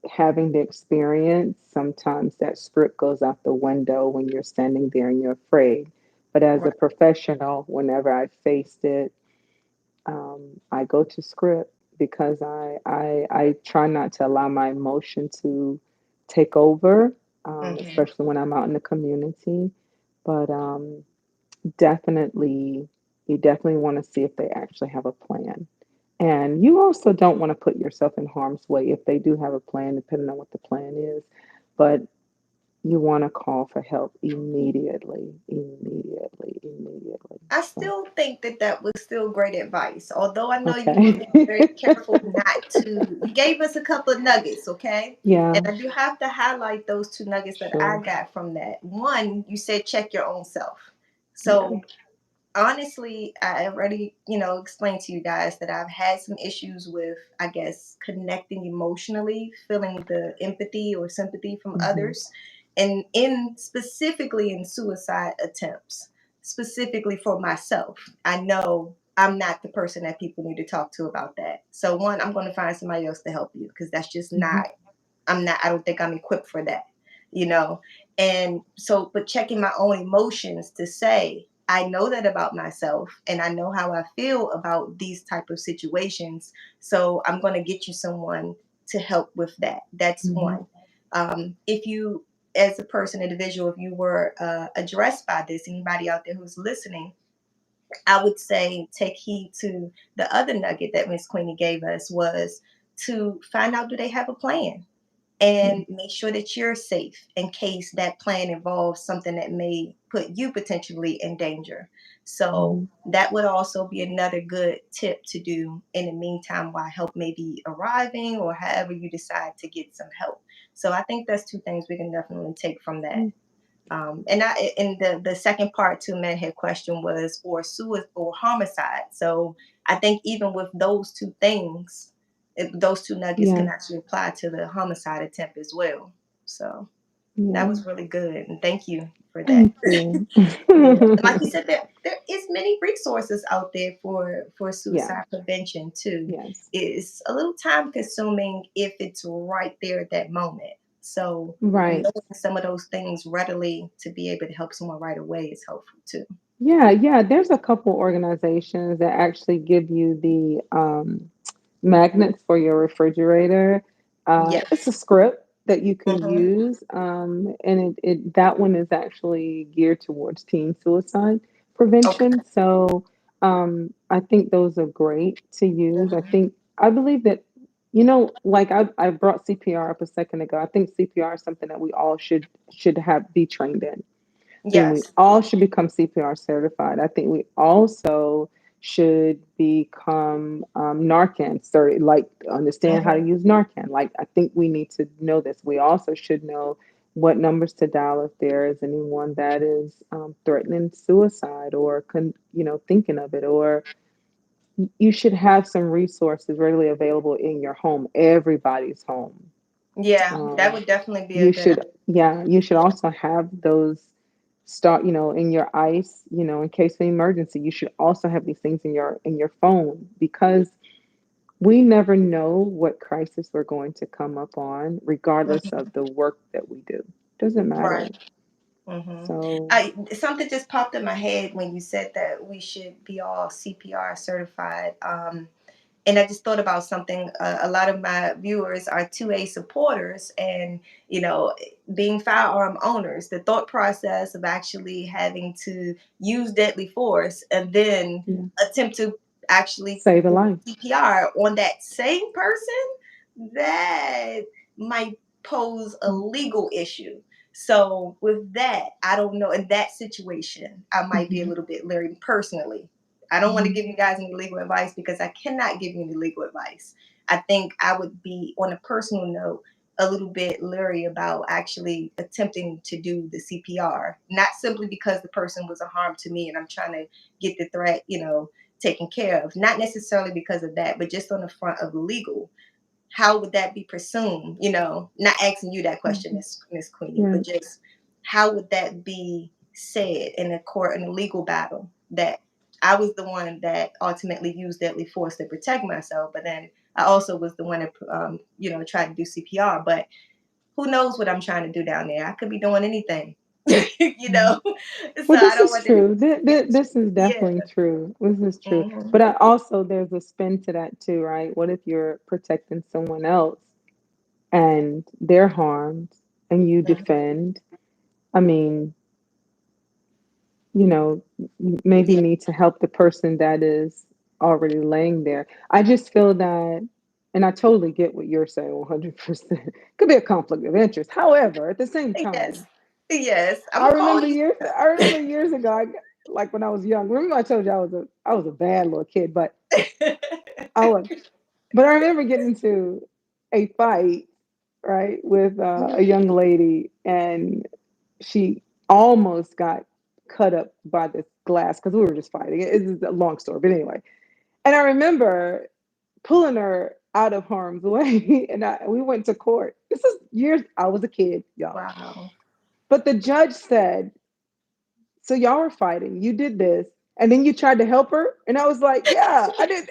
having the experience, sometimes that script goes out the window when you're standing there and you're afraid. But as a Right. professional, whenever I faced it, I go to script because I try not to allow my emotion to take over, Hmm. especially when I'm out in the community. But definitely, you definitely want to see if they actually have a plan. And you also don't want to put yourself in harm's way if they do have a plan, depending on what the plan is. But you want to call for help immediately, immediately, immediately. I So, still think that that was still great advice. Although I know you were okay. being very careful not to, you gave us a couple of nuggets, okay? And Yeah, I do have to highlight those two nuggets that I sure. got from that. One, you said check your own self. Yeah. So honestly, I already, explained to you guys that I've had some issues with, I guess, connecting emotionally, feeling the empathy or sympathy from Hmm. others, and in specifically in suicide attempts, specifically for myself. I know I'm not the person that people need to talk to about that. So one, I'm going to find somebody else to help you because that's just Hmm. not, I don't think I'm equipped for that, you know? And so, but checking my own emotions to say, I know that about myself and I know how I feel about these type of situations. So I'm going to get you someone to help with that. That's Hmm. one. If you, as a person, individual, if you were addressed by this, anybody out there who's listening, I would say take heed to the other nugget that Miss Queenie gave us was to find out, do they have a plan, Yeah. and make sure that you're safe in case that plan involves something that may put you potentially in danger. So Hmm. that would also be another good tip to do in the meantime while help may be arriving or however you decide to get some help. So I think that's two things we can definitely take from that. And the second part to Manhead question was or suicide or homicide. So I think even with those two things, those two nuggets Yeah. can actually apply to the homicide attempt as well. So that Yeah. was really good, and thank you for that. Thank you. Yeah, like you said, there is many resources out there for Yeah. suicide prevention too. Yes. It's a little time consuming if it's right there at that moment. So knowing Right. some of those things readily to be able to help someone right away is helpful too. Yeah, yeah. There's a couple organizations that actually give you the magnets for your refrigerator. It's a Yes. script that you can Hmm. use, and it that one is actually geared towards teen suicide Okay. prevention. So I think those are great to use. Hmm. I believe that like I brought CPR up a second ago. I think CPR is something that we all should have be trained in. Then we Yes. all should become CPR certified. I think we also should become Narcan certified, like understand how to Hmm. use Narcan. Like I think we need to know this. We also should know what numbers to dial if there is anyone that is threatening suicide or thinking of it. Or you should have some resources readily available in your home, everybody's home. Yeah, that um, would definitely be a you good should, yeah, you should also have those start, in your ice, in case of emergency. You should also have these things in your phone because we never know what crisis we're going to come up on, regardless idea. of the work that we do. Doesn't Right. matter. Hmm. So, I something just popped in my head when you said that we should be all CPR certified. And I just thought about something. A lot of my viewers are 2A supporters, and you know, being firearm owners, the thought process of actually having to use deadly force and then yeah, attempt to actually save a do life. CPR on that same person, that might pose a legal issue. So with that, I don't know. In that situation, I might be a Mm-hmm. little bit leery personally. I don't want to Hmm. give you guys any legal advice because I cannot give you any legal advice. I think I would be, on a personal note, a little bit leery about actually attempting to do the CPR, not simply because the person was a harm to me and I'm trying to get the threat, taken care of. Not necessarily because of that, but just on the front of legal. How would that be presumed? Not asking you that question, Hmm. Miss Queenie, but Right. just how would that be said in a court in a legal battle that I was the one that ultimately used deadly force to protect myself, but then I also was the one that tried to do CPR. But who knows what I'm trying to do down there? I could be doing anything, you Mhm. know. So Well, I this don't is want them true. to get This is yeah. definitely true. This is true. Hmm. But I also, there's a spin to that too, right? What if you're protecting someone else and they're harmed and you defend? I mean, you know, maybe Yeah. need to help the person that is already laying there. I just feel that, and I totally get what you're saying 100%. Could be a conflict of interest. However, at the same Yes. time, Yes. I'm gonna call you. I remember years ago, like when I was young. Remember I told you I was a bad little kid, but I was. But I remember getting into a fight, right, with a Mhm. young lady, and she almost got cut up by this glass because we were just fighting. It's a long story, but anyway. And I remember pulling her out of harm's way, and we went to court. This is years. I was a kid, y'all. Wow. But the judge said, "So y'all were fighting. You did this, and then you tried to help her." And I was like, "Yeah, I did."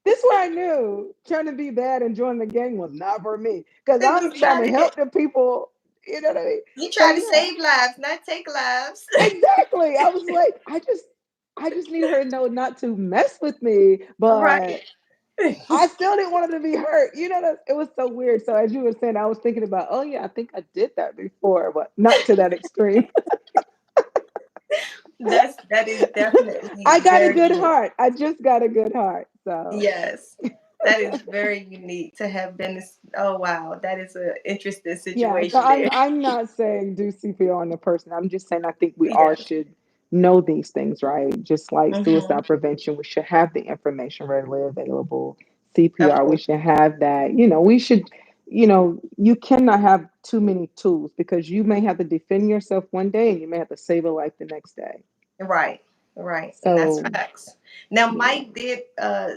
This is where I knew trying to be bad and join the gang was not for me because It I'm was trying not to it. help the people. You know what I mean? You So try to yeah, save lives, not take lives. exactly. I was like, I just need her to know not to mess with me, Right. but I still didn't want her to be hurt. You know, it was so weird. So as you were saying, I was thinking about, oh yeah, I think I did that before, but not to that extreme. That is definitely I got a very good unique. heart. I just got a good heart. So Yes. That is very unique to have been this. Oh wow, that is an interesting yeah, so situation there. I'm not saying do CPR on the person. I'm just saying I think we all Yeah. should know these things, right? Just like Hmm. suicide prevention, we should have the information readily available. Of CPR, we course. should have that. We should, you cannot have too many tools because you may have to defend yourself one day and you may have to save a life the next day. Right, right, and that's So facts. Now, yeah. Mike did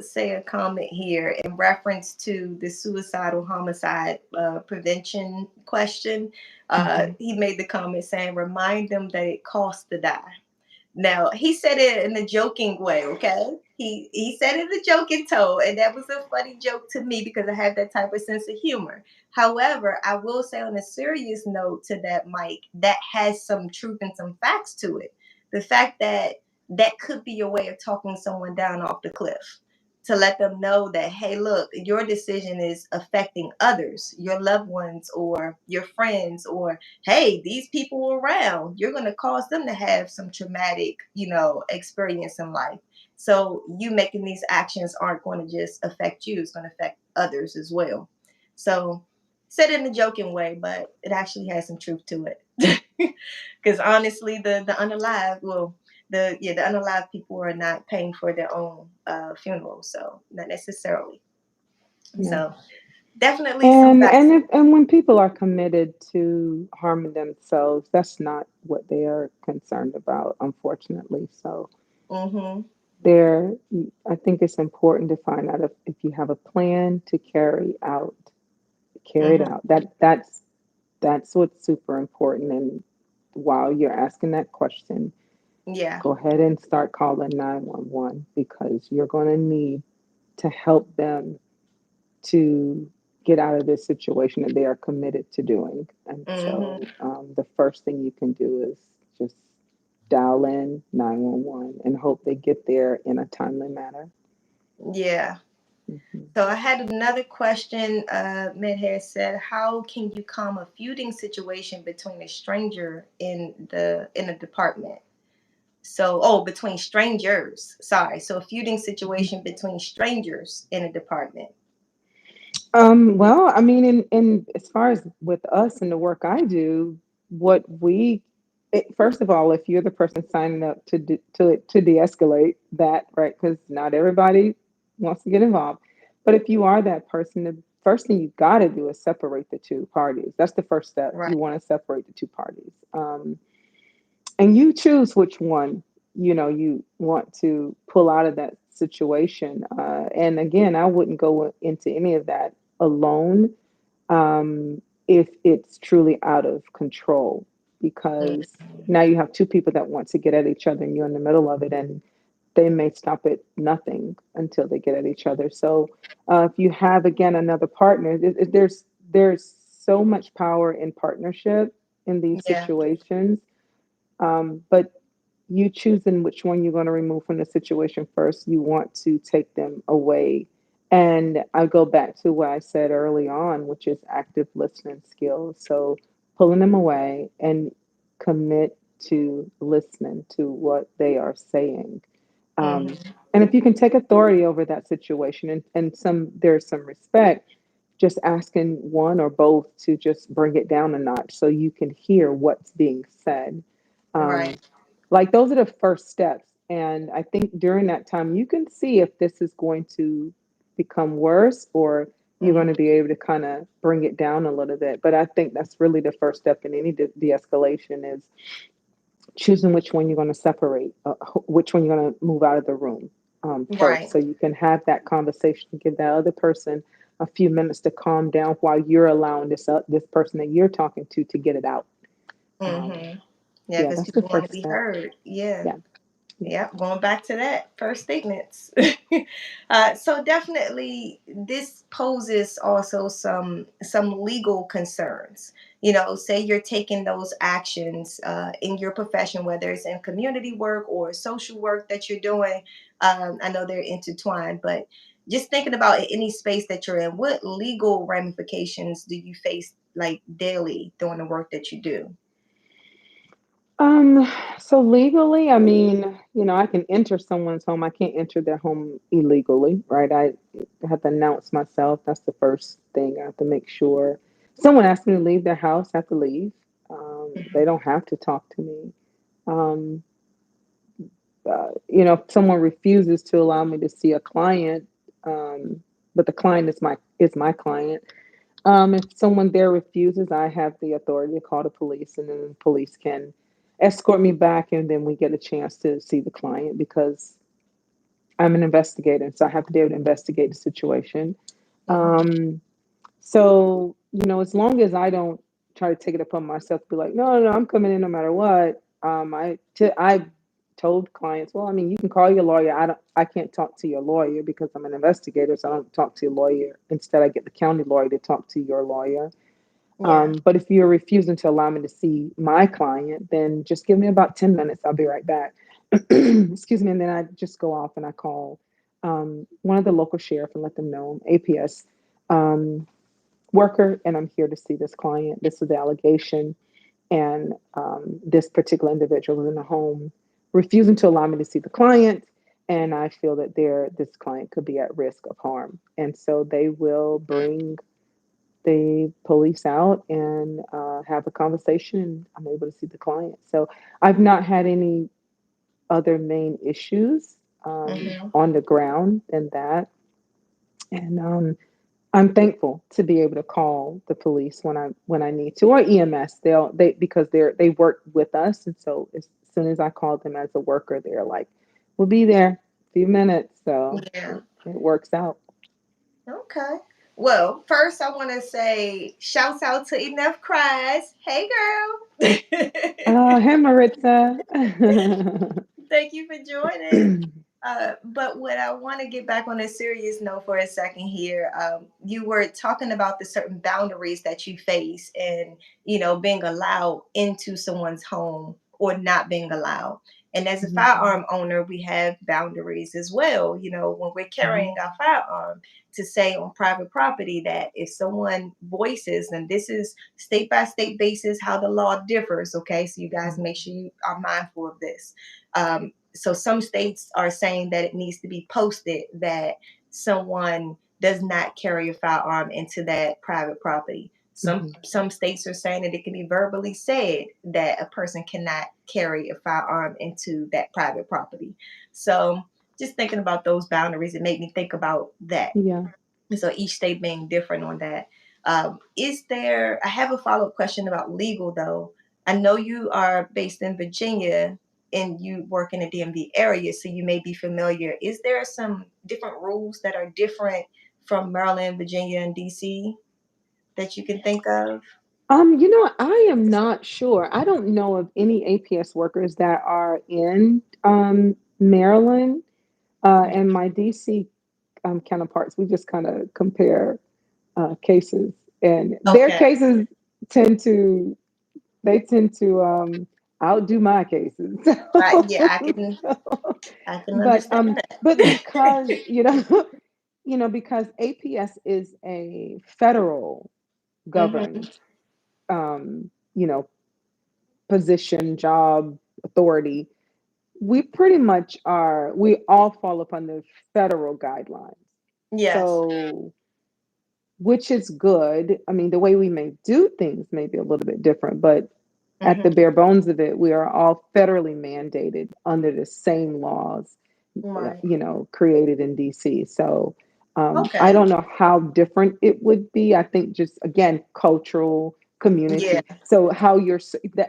say a comment here in reference to the suicidal homicide prevention question. Mhm. He made the comment saying, "Remind them that it costs to die." Now he said it in a joking way, okay? He said it in a joking tone, and that was a funny joke to me because I have that type of sense of humor. However, I will say on a serious note to that, Mike, that has some truth and some facts to it. The fact that that could be your way of talking someone down off the cliff, to let them know that, hey, look, your decision is affecting others, your loved ones or your friends, or hey, these people around, you're going to cause them to have some traumatic, experience in life. So you making these actions aren't going to just affect you, it's going to affect others as well. So said it in a joking way, but it actually has some truth to it. Because honestly, the unalive, well, the unalive people are not paying for their own funeral, so not necessarily. Yeah. So definitely some facts. And when people are committed to harming themselves, that's not what they are concerned about, unfortunately. So Mm-hmm. there, I think it's important to find out if you have a plan to carry it Mm-hmm. out. That's what's super important. And while you're asking that question, Yeah. go ahead and start calling 911 because you're going to need to help them to get out of this situation that they are committed to doing. And Mm-hmm. so the first thing you can do is just dial in 911 and hope they get there in a timely manner. Yeah. Mhm. So I had another question. Medhair said, "How can you calm a feuding situation between a stranger in a department?" So, oh, between strangers. Sorry. So a feuding situation between strangers in a department. Well, I mean, in as far as with us and the work I do, what we first of all, if you're the person signing up to de-escalate that, right? Because not everybody wants to get involved, but if you are that person, the first thing you got to do is separate the two parties. That's the first step. Right. You want to separate the two parties, and you choose which one you want to pull out of that situation. And again, I wouldn't go into any of that alone if it's truly out of control. because now you have two people that want to get at each other and you're in the middle of it, and they may stop at nothing until they get at each other. So if you have again another partner, there's so much power in partnership in these Yeah. situations. But you choosing which one you're going to remove from the situation first, you want to take them away. And I go back to what I said early on, which is active listening skills. So pulling them away and commit to listening to what they are saying. Um, Mm-hmm. and if you can take authority over that situation and there's some respect, just asking one or both to just bring it down a notch so you can hear what's being said. Right. Um, like those are the first steps. And I think during that time, you can see if this is going to become worse or you're going Mm-hmm. to be able to kind of bring it down a little bit. But I think that's really the first step in any de-escalation is choosing which one you're going to separate, which one you're going to move out of the room first. Right. So you can have that conversation, give that other person a few minutes to calm down while you're allowing this person that you're talking to get it out. Um, Mm-hmm. Yeah, yeah, because that's the people want to first be step. heard. Yeah. Yeah. Yeah. Yeah, going back to that first statements. So definitely, this poses also some legal concerns. Say you're taking those actions in your profession, whether it's in community work or social work that you're doing. I know they're intertwined, but just thinking about any space that you're in, what legal ramifications do you face like daily doing the work that you do? Um, so legally, I mean, I can enter someone's home. I can't enter their home illegally, right? I have to announce myself. That's the first thing. I have to make sure someone asks me to leave their house, I have to leave. They don't have to talk to me. Um, if someone refuses to allow me to see a client, um, but the client is my client. If someone there refuses, I have the authority to call the police, and then the police can escort me back, and then we get a chance to see the client because I'm an investigator, so I have to be able to investigate the situation. Mm-hmm. Um, so, as long as I don't try to take it upon myself to be like, no, no, I'm coming in no matter what. I told clients, well, I mean, you can call your lawyer. I can't talk to your lawyer because I'm an investigator, so I don't talk to your lawyer. Instead, I get the county lawyer to talk to your lawyer. Yeah. But if you're refusing to allow me to see my client, then just give me about 10 minutes. I'll be right back. Excuse me. And then I just go off and I call one of the local sheriff and let them know APS um, worker, and I'm here to see this client. This is the allegation. And this particular individual is in the home refusing to allow me to see the client. And I feel that this client could be at risk of harm. And so they will bring the police out and have a conversation. And I'm able to see the client. So I've not had any other main issues Mm-hmm. on the ground than that. And I'm thankful to be able to call the police when I need to, or EMS. Because they work with us, and so as soon as I call them as a worker, they're like, "We'll be there a few minutes." So Yeah. it works out. Okay. Well, first I want to say shouts out to Enough Cries. Hey, girl. Oh, hey, Maritza. Thank you for joining. But what I want to get back on a serious note for a second here, you were talking about the certain boundaries that you face and, being allowed into someone's home or not being allowed. And as a Mhm, firearm owner, we have boundaries as well. When we're mhm, carrying our firearm, to say on private property that if someone voices, and this is state by state basis how the law differs, okay? So you guys mhm, make sure you are mindful of this. So some states are saying that it needs to be posted that someone does not carry a firearm into that private property. Some mhm. some states are saying that it can be verbally said that a person cannot carry a firearm into that private property. So just thinking about those boundaries, it made me think about that. Yeah. So each state being different on that. Is there? I have a follow up question about legal though. I know you are based in Virginia and you work in the DMV area, so you may be familiar. Is there some different rules that are different from Maryland, Virginia, and DC that you can think of? I am not sure. I don't know of any APS workers that are in Maryland, and my DC counterparts. We just kind of compare cases, and their Okay. cases tend to they tend to outdo my cases. Right. Yeah, I can but understand um, that. but because because APS is a federal Hmm. governed um, you know position, job, authority, we all fall upon the federal guidelines. Yes. So, which is good. I mean, the way we may do things may be a little bit different, but at the Hmm. bare bones of it, we are all federally mandated under the same laws, Right. created in DC. So, I Okay. don't know how different it would be. I think just again, cultural Yeah. community. So how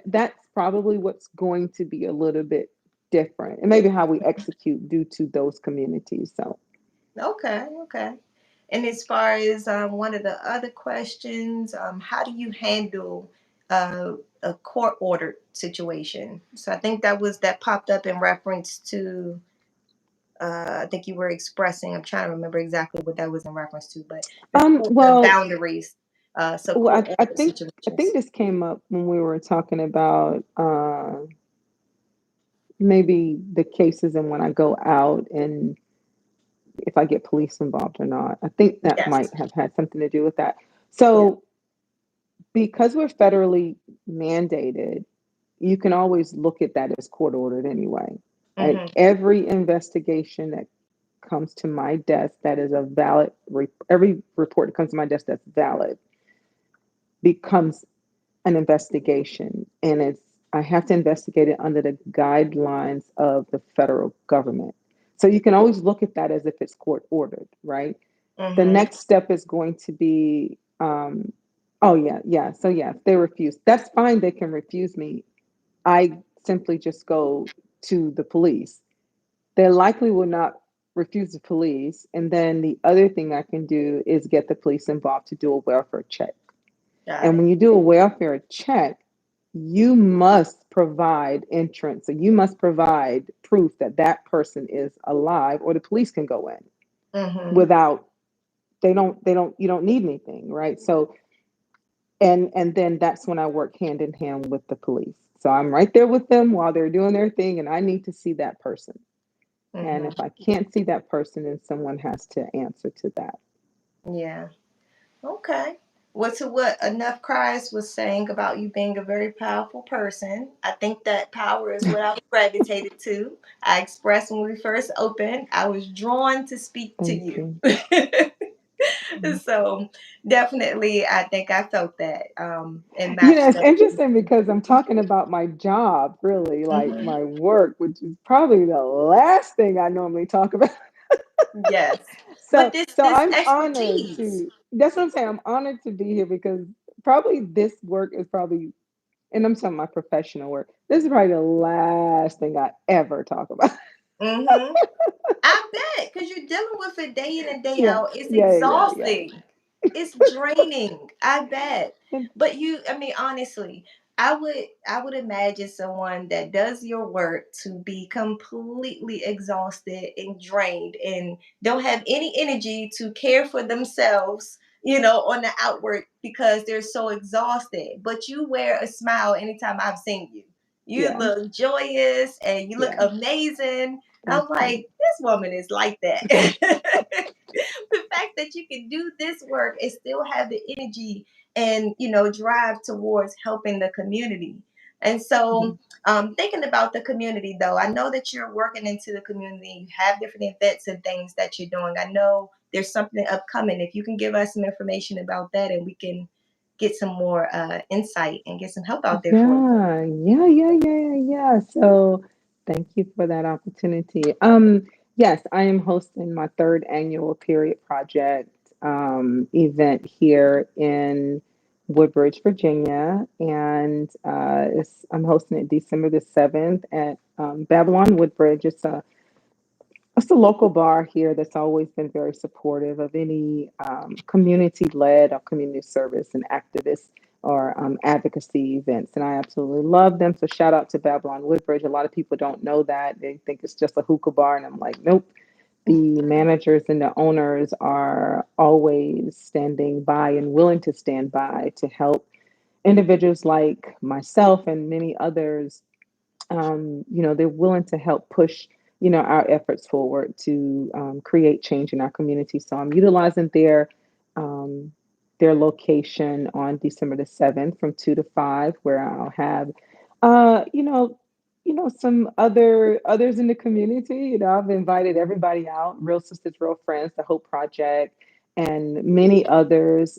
that's probably what's going to be a little bit different, and maybe how we execute due to those communities. So, Okay. Okay. And as far as one of the other questions, how do you handle a court ordered situation? So I think that popped up in reference to. I think you were expressing. I'm trying to remember exactly what that was in reference to, but the well, boundaries. So well, court I ordered think situations. this came up when we were talking about maybe the cases and when I go out and if I get police involved or not. I think that Yes. might have had something to do with that. Yeah. So, because we're federally mandated, you can always look at that as court ordered anyway. Right? Hmm. Every investigation that comes to my desk that is a valid, every report that comes to my desk that's valid becomes an investigation, and it's I have to investigate it under the guidelines of the federal government. So you can always look at that as if it's court ordered, right? The Hmm. next step is going to be, oh yeah, yeah. So yeah, if they refuse, that's fine. They can refuse me. I simply just go to the police. They likely will not refuse the police, and then the other thing I can do is get the police involved to do a welfare check. Got And it. when you do a welfare check, you must provide entrance. So you must provide proof that that person is alive, or the police can go in Hmm. without. You don't need anything, right? So and then that's when I work hand in hand with the police. So I'm right there with them while they're doing their thing, and I need to see that person. And Hmm. if I can't see that person, then someone has to answer to that. Yeah. Okay. Well, to what Enough Cries was saying about you being a very powerful person, I think that power is what I gravitated to. I expressed when we first opened, I was drawn to speak to Thank you. you. So definitely, I think I felt that and matched It's up. interesting because I'm talking about my job, really, like Hmm. my work, which is probably the last thing I normally talk about. Yes, but So, this so this I'm honored expertise. to. That's what I'm saying. I'm honored to be here because probably this work is probably, and I'm talking my professional work. This is probably the last thing I ever talk about. Hmm. I bet, because you're dealing with it day in and day Yeah, out. It's yeah. exhausting. It's draining. I bet. And But I mean, honestly, I would imagine someone that does your work to be completely exhausted and drained and don't have any energy to care for themselves, on the outward because they're so exhausted. But you wear a smile anytime I've seen you. You yeah, look joyous and you look yeah. amazing. Thank I'm you. like, this woman is like that. The fact that you can do this work and still have the energy and drive towards helping the community. And Yeah. so, thinking about the community, though, I know that you're working into the community. You have different events and things that you're doing. I know there's something upcoming. If you can give us some information about that, and we can get some more insight and get some help out there for you. Yeah. So thank you for that opportunity. Yes, I am hosting my third annual Period Project event here in Woodbridge, Virginia, and I'm hosting it December the 7th at Babylon Woodbridge. It's a local bar here that's always been very supportive of any community led or community service and activist or advocacy events, and I absolutely love them. So shout out to Babylon Woodbridge. A lot of people don't know that; they think it's just a hookah bar, and I'm like, nope. The managers and the owners are always standing by and willing to stand by to help individuals like myself and many others. They're willing to help push, our efforts forward to create change in our community. So I'm utilizing um, their location on December the 7th from 2 to 5, where I'll have, uh, you know, some others in the community. I've invited everybody out, Real Sisters, Real Friends, the Hope Project, and many others.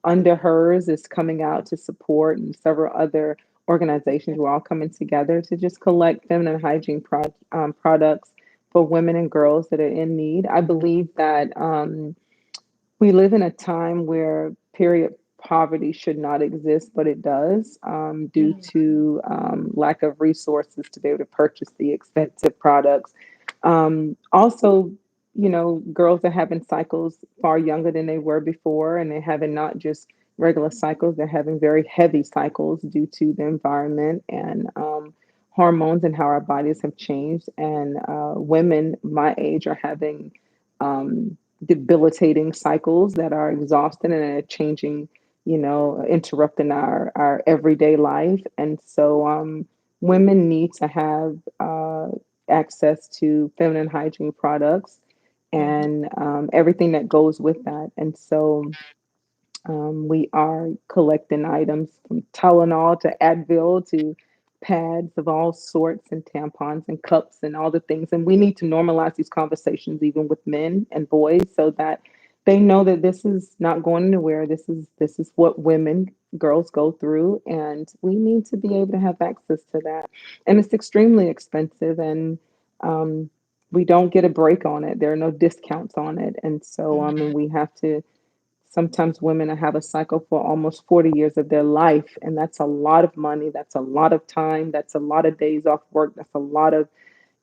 Under Hers is coming out to support, and several other organizations were all coming together to just collect feminine hygiene products for women and girls that are in need. I believe that we live in a time where period poverty should not exist, but it does, due to lack of resources to be able to purchase the expensive products. Also, girls are having cycles far younger than they were before, and they're having not just regular cycles, they're having very heavy cycles due to the environment and hormones and how our bodies have changed. And women my age are having debilitating cycles that are exhausting and are changing, interrupting our everyday life. And so women need to have access to feminine hygiene products Mhm. and everything that goes with that. And so we are collecting items from Tylenol to Advil to pads of all sorts and tampons and cups and all the things. And we need to normalize these conversations even with men and boys so that they know that this is not going anywhere. This is what women, girls go through, and we need to be able to have access to that. And it's extremely expensive, and um, we don't get a break on it. There are no discounts on it, and so and we have to. Sometimes women have a cycle for almost 40 years of their life, and that's a lot of money. That's a lot of time. That's a lot of days off work. That's a lot of,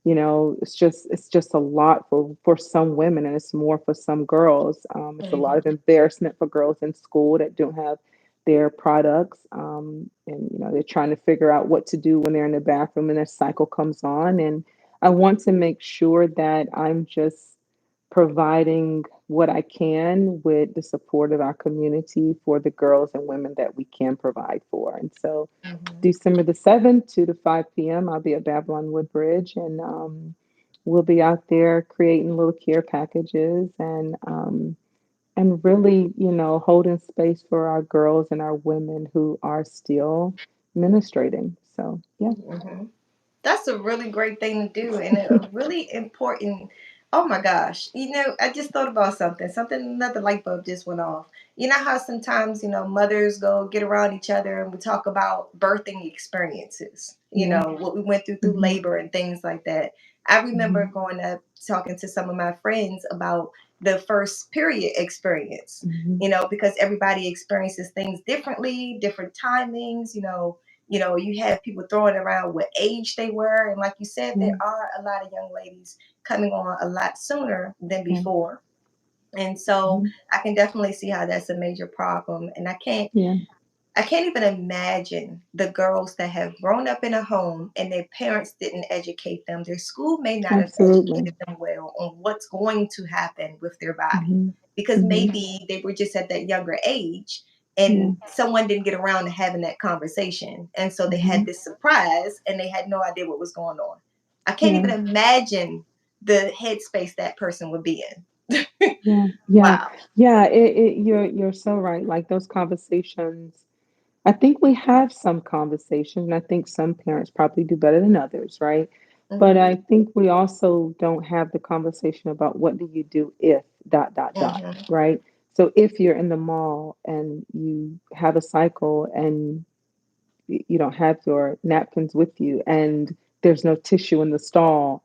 it's just a lot for some women, and it's more for some girls. It's a lot of Mhm. embarrassment for girls in school that don't have their products, and they're trying to figure out what to do when they're in the bathroom and their cycle comes on. And I want to make sure that I'm just providing what I can with the support of our community for the girls and women that we can provide for. And so Mhm. December the 7th, 2 to 5 p.m., I'll be at Babylon Woodbridge, and we'll be out there creating little care packages and really, holding space for our girls and our women who are still ministrating. So, yeah. Mhm. That's a really great thing to do and a really important. Oh my gosh. I just thought about something, another light bulb just went off. You know how sometimes, mothers go get around each other and we talk about birthing experiences, Yeah. what we went through Hmm. labor and things like that. I remember Hmm. going up talking to some of my friends about the first period experience, Hmm. because everybody experiences things differently, different timings, you have people throwing around what age they were. And like you said, there Yeah. are a lot of young ladies coming on a lot sooner than Yeah. before. And so Hmm. I can definitely see how that's a major problem. And Yeah. I can't even imagine the girls that have grown up in a home and their parents didn't educate them. Their school may not have Absolutely. educated them well on what's going to happen with their body Hmm. because Hmm. maybe they were just at that younger age Yeah. and someone didn't get around to having that conversation. And so they had Hmm. this surprise and they had no idea what was going on. I can't Yeah. even imagine the headspace that person would be in. Yeah. Yeah. Wow. Yeah. You're so right. Like those conversations, I think we have some conversations, and I think some parents probably do better than others, right? But Hmm. I think we also don't have the conversation about what do you do if dot dot dot, Hmm. right? So if you're in the mall and you have a cycle and you don't have your napkins with you and there's no tissue in the stall,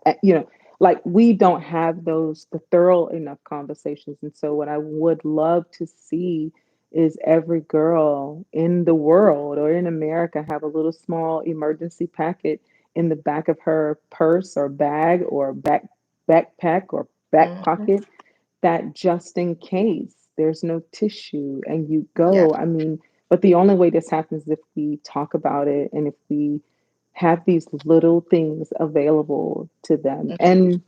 like we don't have the thorough enough conversations. And so what I would love to see is every girl in the world or in America have a little small emergency packet in the back of her purse or bag or backpack or back Hmm. pocket, that just in case there's no tissue and you Yeah. go. I mean, But the only way this happens is if we talk about it and if we have these little things available to them. Mhm.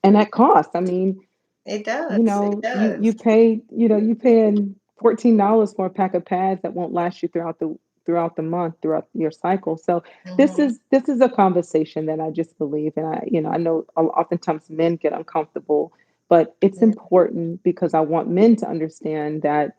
And at cost. I mean, It you does. It know, you does. pay, you paying $14 for a pack of pads that won't last you throughout the month, throughout your cycle. So Hmm. this is a conversation that I just believe, and I know oftentimes men get uncomfortable, but it's Yeah. important because I want men to understand that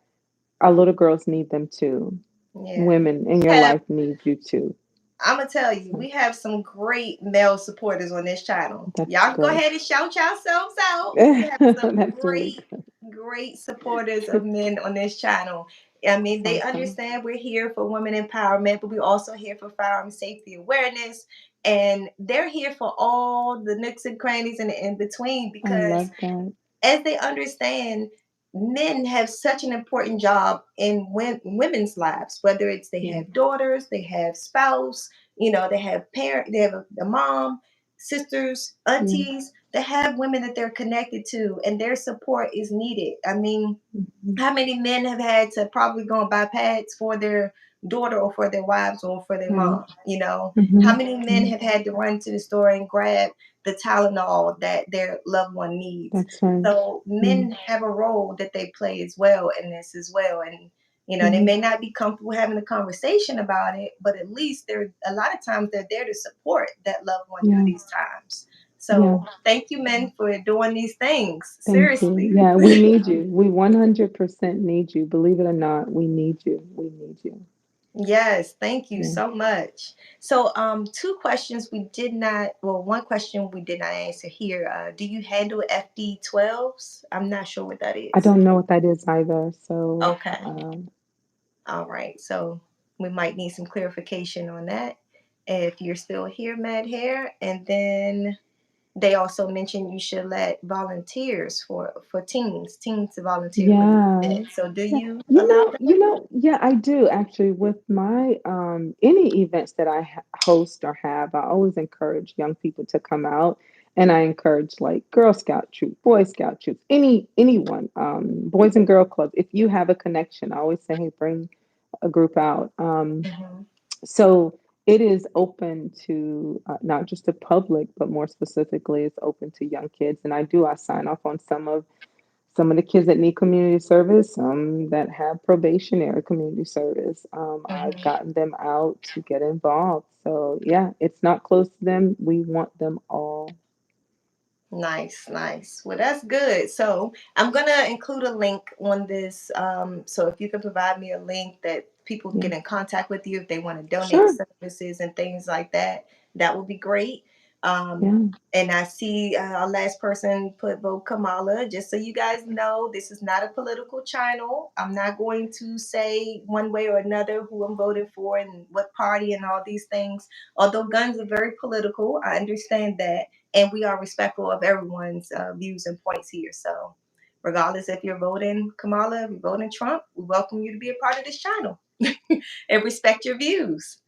our little girls need them too. Yeah. Women in your Have life need you too. I'm gonna tell you, So we have some great male supporters on this channel. that's Y'all go good. ahead and shout yourselves out. We have some That's really great, good. great supporters of men on this channel. I mean, That's they awesome. understand we're here for women empowerment, but we're also here for firearm safety awareness. And they're here for all the nooks and crannies and in between I because love that. as they understand men have such an important job in women's lives, whether it's they Yeah. have daughters, they have spouse, they have parent, they have a mom, sisters, Yeah. aunties, they have women that they're connected to, and their support is needed. I mean, Mhm. how many men have had to probably go and buy pads for their daughter or for their wives or for their Right. mom? How Mhm. many men Yeah. have had to run to the store and grab the Tylenol that their loved one needs? That's right. So Yeah. men have a role that they play as well in this as well. And they Yeah. may not be comfortable having a conversation about it, but at least they're a lot of times they're there to support that loved one through Yeah. these times. Yeah. So thank you, men, for doing these things. Thank you. Seriously. Yeah, we need you. We 100% need you. Believe it or not, we need you. We need you. Yes, thank you Yeah. so much. So, two questions we did not, well, one question we did not answer here. Do you handle FD12s? I'm not sure what that I is. don't know what that is either. So, Okay. um, All right. So, we might need some clarification on that if you're still here, Mad Hair. And then they also mentioned you should let volunteers for teens to volunteer for the yeah. event. So, do Yeah. you allow that? Yeah, I do actually with my any events that I host or have, I always encourage young people to come out and I encourage like Girl Scout troop, Boy Scout troops, anyone, Boys and Girl Club. If you have a connection, I always say, hey, bring a group out. Hmm. So it is open to not just the public, but more specifically, it's open to young kids. And I sign off on some of the kids that need community service, some that have probationary community service. I've Hmm. gotten them out to get involved. So yeah, it's not close to them. We want them all. Nice, nice. Well, that's good. So I'm gonna include a link on this. So if you can provide me a link that people can Yeah, get in contact with you if they want to donate sure. services and things like that, that would be great. Um, Yeah, and I see our last person put vote Kamala. Just so you guys know, this is not a political channel. I'm not going to say one way or another who I'm voting for and what party and all these things. Although guns are very political, I understand that, and we are respectful of everyone's views and points here. So, regardless if you're voting Kamala, if you're voting Trump, we welcome you to be a part of this channel and respect your views.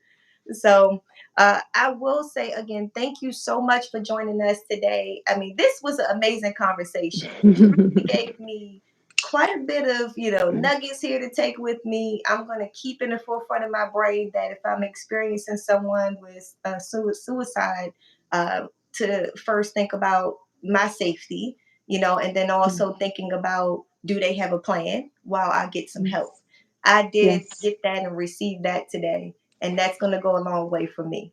So I will say again, thank you so much for joining us today. I mean, this was an amazing conversation. You really gave me quite a bit of, nuggets here to take with me. I'm going to keep in the forefront of my brain that if I'm experiencing someone with suicide, uh, to first think about my safety, and then yeah, also thinking about do they have a plan while I get some help. yes, I did yes, get that and receive that today, and that's going to go a long way for me.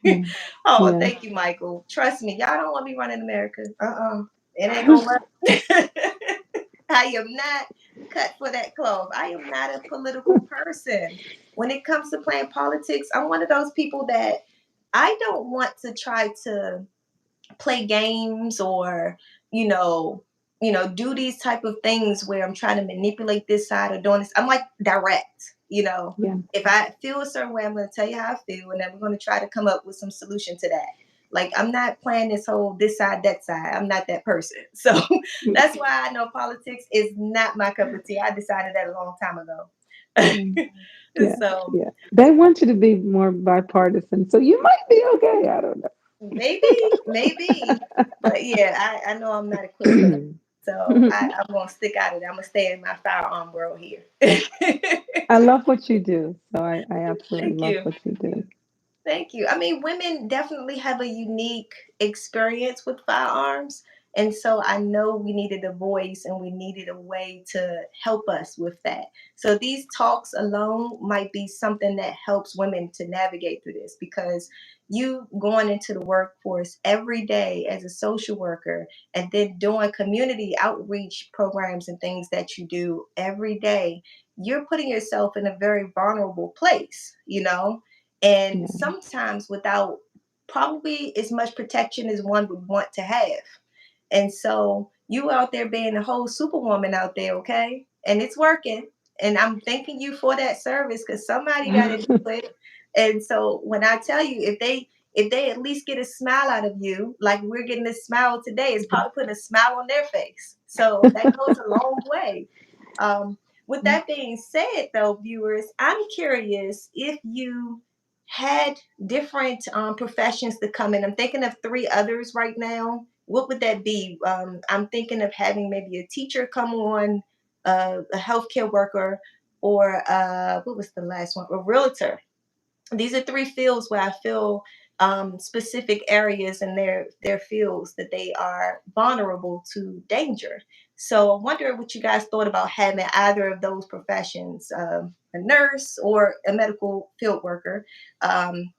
yeah, Oh, yeah. thank you, Michael. Trust me, y'all don't want me running America. It ain't gonna work. I am not cut for that cloth. I am not a political person. When it comes to playing politics, I'm one of those people that I don't want to try to play games or you know do these type of things where I'm trying to manipulate this side or doing this. I'm like direct. Yeah. If I feel a certain way, I'm going to tell you how I feel, and then we're going to try to come up with some solution to that. Like, I'm not playing this whole this side that side. I'm not that person. So that's why I know politics is not my cup of tea. I decided that a long time Yeah. ago. Yeah, So yeah. They want you to be more bipartisan, so you might be okay. I don't maybe, maybe. But yeah, I know I'm not equipped for that. know. So I'm gonna stick out of it. I'm gonna stay in my firearm world here. I love what you do. So I absolutely Thank love you. what you do. Thank you. I mean, women definitely have a unique experience with firearms. And so I know we needed a voice and we needed a way to help us with that. So these talks alone might be something that helps women to navigate through this because you going into the workforce every day as a social worker and then doing community outreach programs and things that you do every day, you're putting yourself in a very vulnerable place, you know? And Yeah. sometimes without probably as much protection as one would want to have. And so you out there being a whole superwoman out there, okay? And it's working. And I'm thanking you for that service because somebody got to do it. And so when I tell you, if they at least get a smile out of you, like we're getting a smile today, it's probably putting a smile on their face. So that goes a long way. Um, with that being said, though, viewers, I'm curious if you had different professions to come in. I'm thinking of three others right now. What would that be? I'm thinking of having maybe a teacher come on, a healthcare worker, or what was the last one? A realtor. These are three fields where I feel specific areas in their fields that they are vulnerable to danger. So I wonder what you guys thought about having either of those professions, a nurse or a medical field worker, um,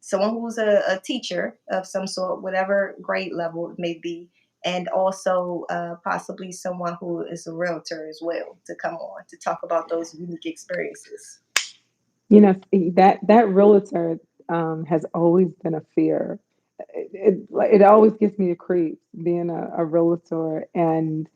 someone who's a teacher of some sort, whatever grade level it may be, and also possibly someone who is a realtor as well to come on to talk about those unique experiences. You know, that realtor has always been a fear. It always gives me the creeps being a realtor and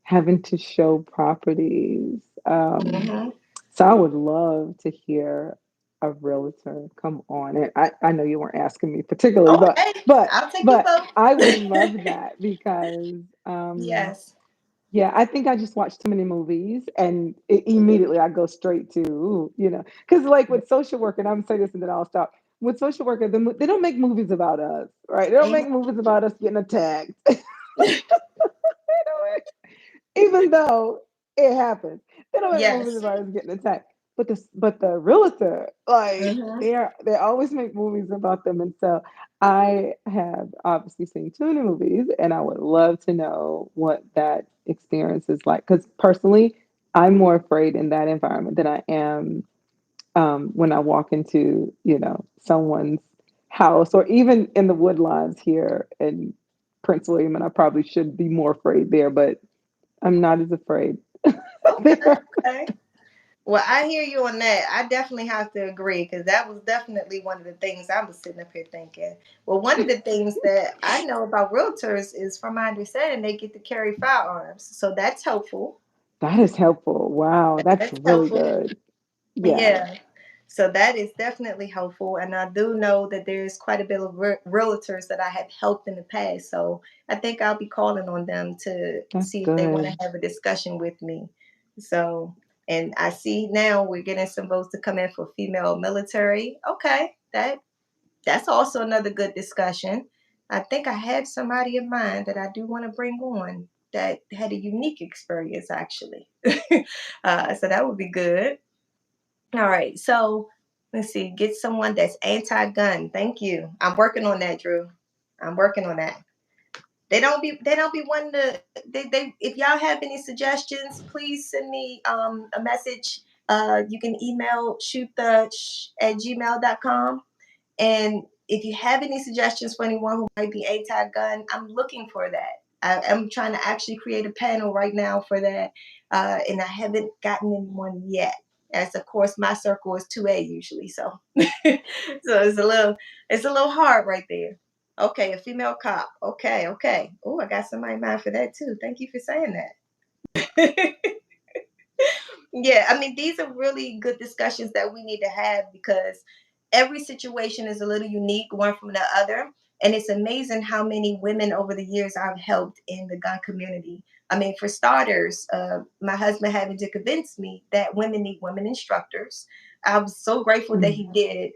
having to show properties. Hmm. So I would love to hear a realtor come on. And I know you weren't asking me particularly, Oh, but hey, but I'll take your but vote. I would love that because Yes. yeah, I think I just watched too many movies and immediately I go straight to, ooh, because like with social work, and I'm gonna say this and then I'll stop. With social worker, they don't make movies about us, right? They don't make Hmm. movies about us getting attacked. They don't even though it happens. They don't make movies Yes. about us getting attacked. But the realtor, like Hmm. they always make movies about them. And so I have obviously seen too many movies and I would love to know what that experience is like. Because personally, I'm more afraid in that environment than I am when I walk into, someone's house or even in the woodlines here in Prince William, and I probably should be more afraid there, but I'm not as afraid Okay. there. Okay. Well, I hear you on that. I definitely have to agree because that was definitely one of the things I was sitting up here thinking. Well, one of the things that I know about realtors is, from my understanding, they get to carry firearms, so that's helpful. That is helpful. Wow, that's That's really helpful. good. Yeah, Yeah. So that is definitely helpful. And I do know that there's quite a bit of realtors that I have helped in the past. So I think I'll be calling on them to that's see if they want to good. have a discussion with me. So, and I see now we're getting some votes to come in for female military. Okay. That's also another good discussion. I think I have somebody in mind that I do want to bring on that had a unique experience actually. So that would be good. All right. So let's see. Get someone that's anti-gun. Thank you. I'm working on that, Drew. I'm working on that. They don't be wanting to they if y'all have any suggestions, please send me a message. You can email shootthesh@gmail.com. And if you have any suggestions for anyone who might be anti-gun, I'm looking for that. I'm trying to actually create a panel right now for that, and I haven't gotten anyone yet. As of course, my circle is 2A usually, so so it's a little hard right there. Okay, a female cop. Okay, okay. Oh, I got somebody in mind for that too. Thank you for saying that. Yeah, I mean, these are really good discussions that we need to have because every situation is a little unique, one from the other. And it's amazing how many women over the years I've helped in the gun community. I mean, for starters, my husband having to convince me that women need women instructors. I was so grateful that he Mm, did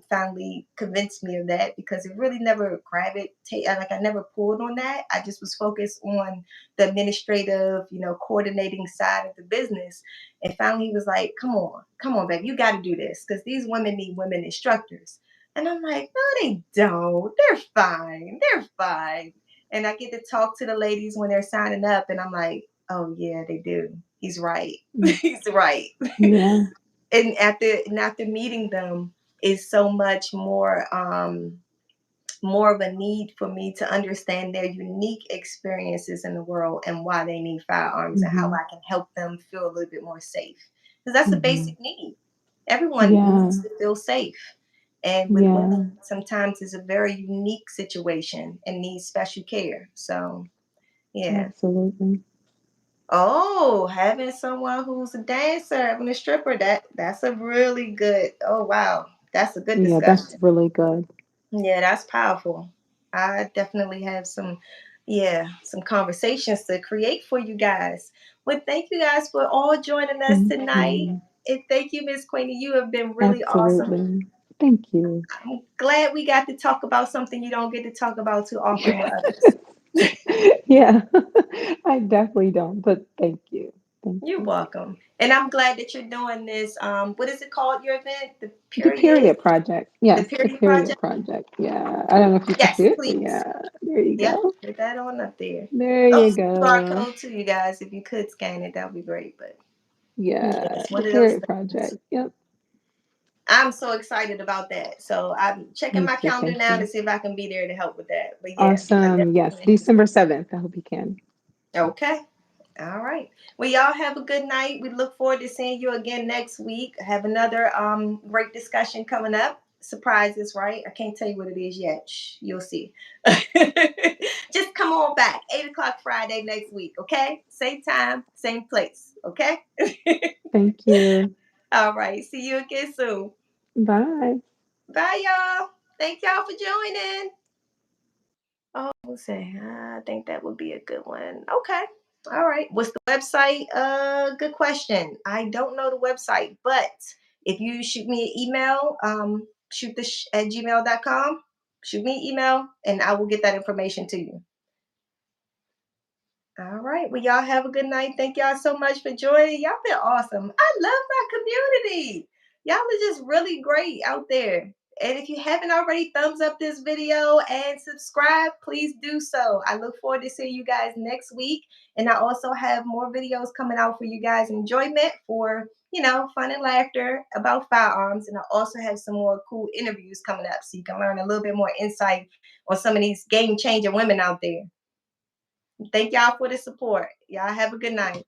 finally convince me of that, because it really never gravitated, like I never pulled on that. I just was focused on the administrative, coordinating side of the business. And finally he was like, come on, babe, you got to do this because these women need women instructors. And I'm like, no, they don't. They're fine. They're fine. And I get to talk to the ladies when they're signing up, and I'm like, oh yeah, they do. He's right. mm. He's right. Yeah. And after meeting them is so much more of a need for me to understand their unique experiences in the world and why they need firearms and how Mhm. I can help them feel a little bit more safe, because that's a Mhm. basic need. Everyone Yeah. needs to feel safe, and with Yeah. women sometimes it's a very unique situation and needs special care. So yeah. Absolutely. Oh, having someone who's a dancer, having a stripper, that's a really good. Oh wow, that's a good Yeah, that's discussion. really good. Yeah, that's powerful. I definitely have some conversations to create for you guys. Well, thank you guys for all joining us Thank tonight. you. And thank you, Miss Queenie. You have been really awesome. Absolutely. Thank you. I'm glad we got to talk about something you don't get to talk about too often with Yes. others. Yeah. I definitely don't, but thank you. Thank You're you. welcome. And I'm glad that you're doing this. What is it called, your event? The The period, period project. the Yes, the period period project? project. Yeah. I don't know if you can see Yes, it, but please. yeah. There you Yep, go. put that on up there. There Oh, you QR go. code too, you guys. If you could scan it, that would be great. But yeah, Yeah, it's the one of those period things. project. Yep. I'm so excited about that. So I'm checking Me my too. calendar Thank now to you. see if I can be there to help with that. But yeah, I Awesome. Yes, definitely. December 7th. I hope you can. Okay. All right. Well, y'all have a good night. We look forward to seeing you again next week. Have another great discussion coming up. Surprises, right? I can't tell you what it is yet. Shh, you'll see. Just come on back. 8 o'clock Friday next week, okay? Same time, same place, okay? Thank you. All right. See you again soon. Bye. Bye, y'all. Thank y'all for joining. Oh, we'll say, I think that would be a good one. Okay. All right. What's the website? Good question. I don't know the website, but if you shoot me an email, at gmail.com, shoot me an email and I will get that information to you. All right. Well, y'all have a good night. Thank y'all so much for joining. Y'all been awesome. I love my community. Y'all are just really great out there. And if you haven't already, thumbs up this video and subscribe, please do so. I look forward to seeing you guys next week. And I also have more videos coming out for you guys' enjoyment for, fun and laughter about firearms. And I also have some more cool interviews coming up so you can learn a little bit more insight on some of these game changing women out there. Thank y'all for the support. Y'all have a good night.